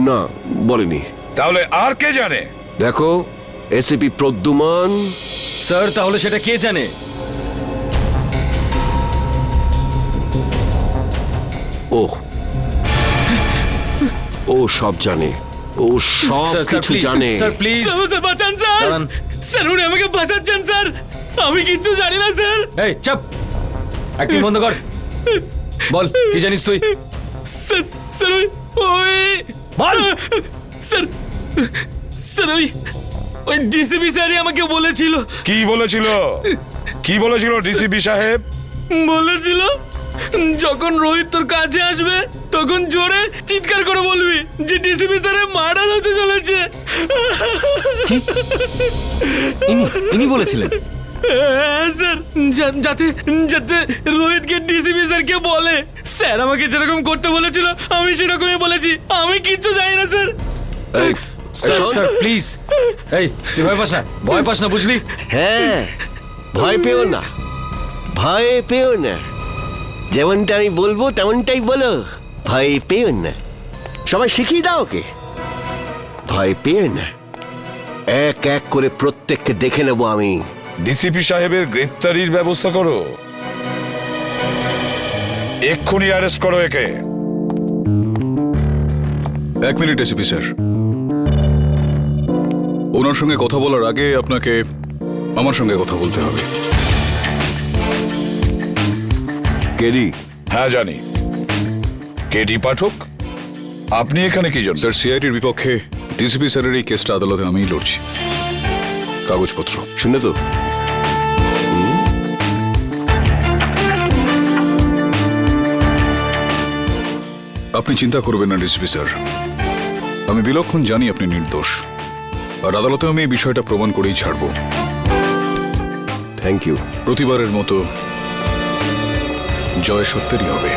না, বলেনি। তাহলে আর কে জানে? দেখো, এসিপি প্রদ্যুমান। স্যার, তাহলে সেটা কে জানে? ও সব জানে, ও সব কিছু জানে। স্যার প্লিজ, স্যার বাঁচান স্যার, স্যার উনি আমাকে বাঁচাচ্ছেন স্যার, আমি কিচ্ছু জানি না স্যার। এই চাপ, অ্যাক্টিং বন্ধ কর, বল কি জানিস তুই? স্যার স্যার ওই বল। স্যার স্যার ওই ডিসিপি স্যারই আমাকে বলেছিল। কি বলেছিল? কি বলেছিল ডিসিপি সাহেব? বলেছিল যখন রোহিত তোর কাছে আসবে তখন জোরে চিৎকার করে বলবি যে ডিসিপি স্যারের মার্ডার হতে চলেছে। ইনি বলেছিলেন? হ্যাঁ স্যার, যাতে যাতে রোহিতকে ডিসিপি স্যারকে বলে। স্যার আমাকে যেরকম করতে বলেছিল আমি সেরকমই বলেছি, আমি কিচ্ছু জানি না স্যার। স্যার প্লিজ, এই তুই ভয় পাস না, ভয় পাস না, বুঝলি? হ্যাঁ, ভয় পেও না, ভয় পেও না, যেমনটা আমি বলবো তেমনটাই বলো, ভয় পেও না। সবাই শিখিয়ে দাও ওকে, ভয় পেও না। এক এক করে প্রত্যেককে দেখে নেব আমি। ডিসিপি সাহেবের গ্রেফতারির ব্যবস্থা করো, এক্ষুনি অ্যারেস্ট করো একে। 1 মিনিট এসিপি স্যার, ওনার সঙ্গে কথা বলার আগে আপনাকে আমার সঙ্গে কথা বলতে হবে। কেডি? হ্যাঁ জানি, কেডি পাঠক। আপনি এখানে কি জন্য? স্যার, সিআইডির বিপক্ষে ডিসিপি স্যারের এই কেসটা আদালতে আমিই লড়ছি। কাগজপত্র শুনে তো আপনি চিন্তা করবেন না ডিসিপি স্যার, আমি বিলক্ষণ জানি আপনি নির্দোষ, আর আদালতে আমি এই বিষয়টা প্রমাণ করেই ছাড়ব। Thank you. প্রতিবারের মতো জয় সত্যেরই হবে।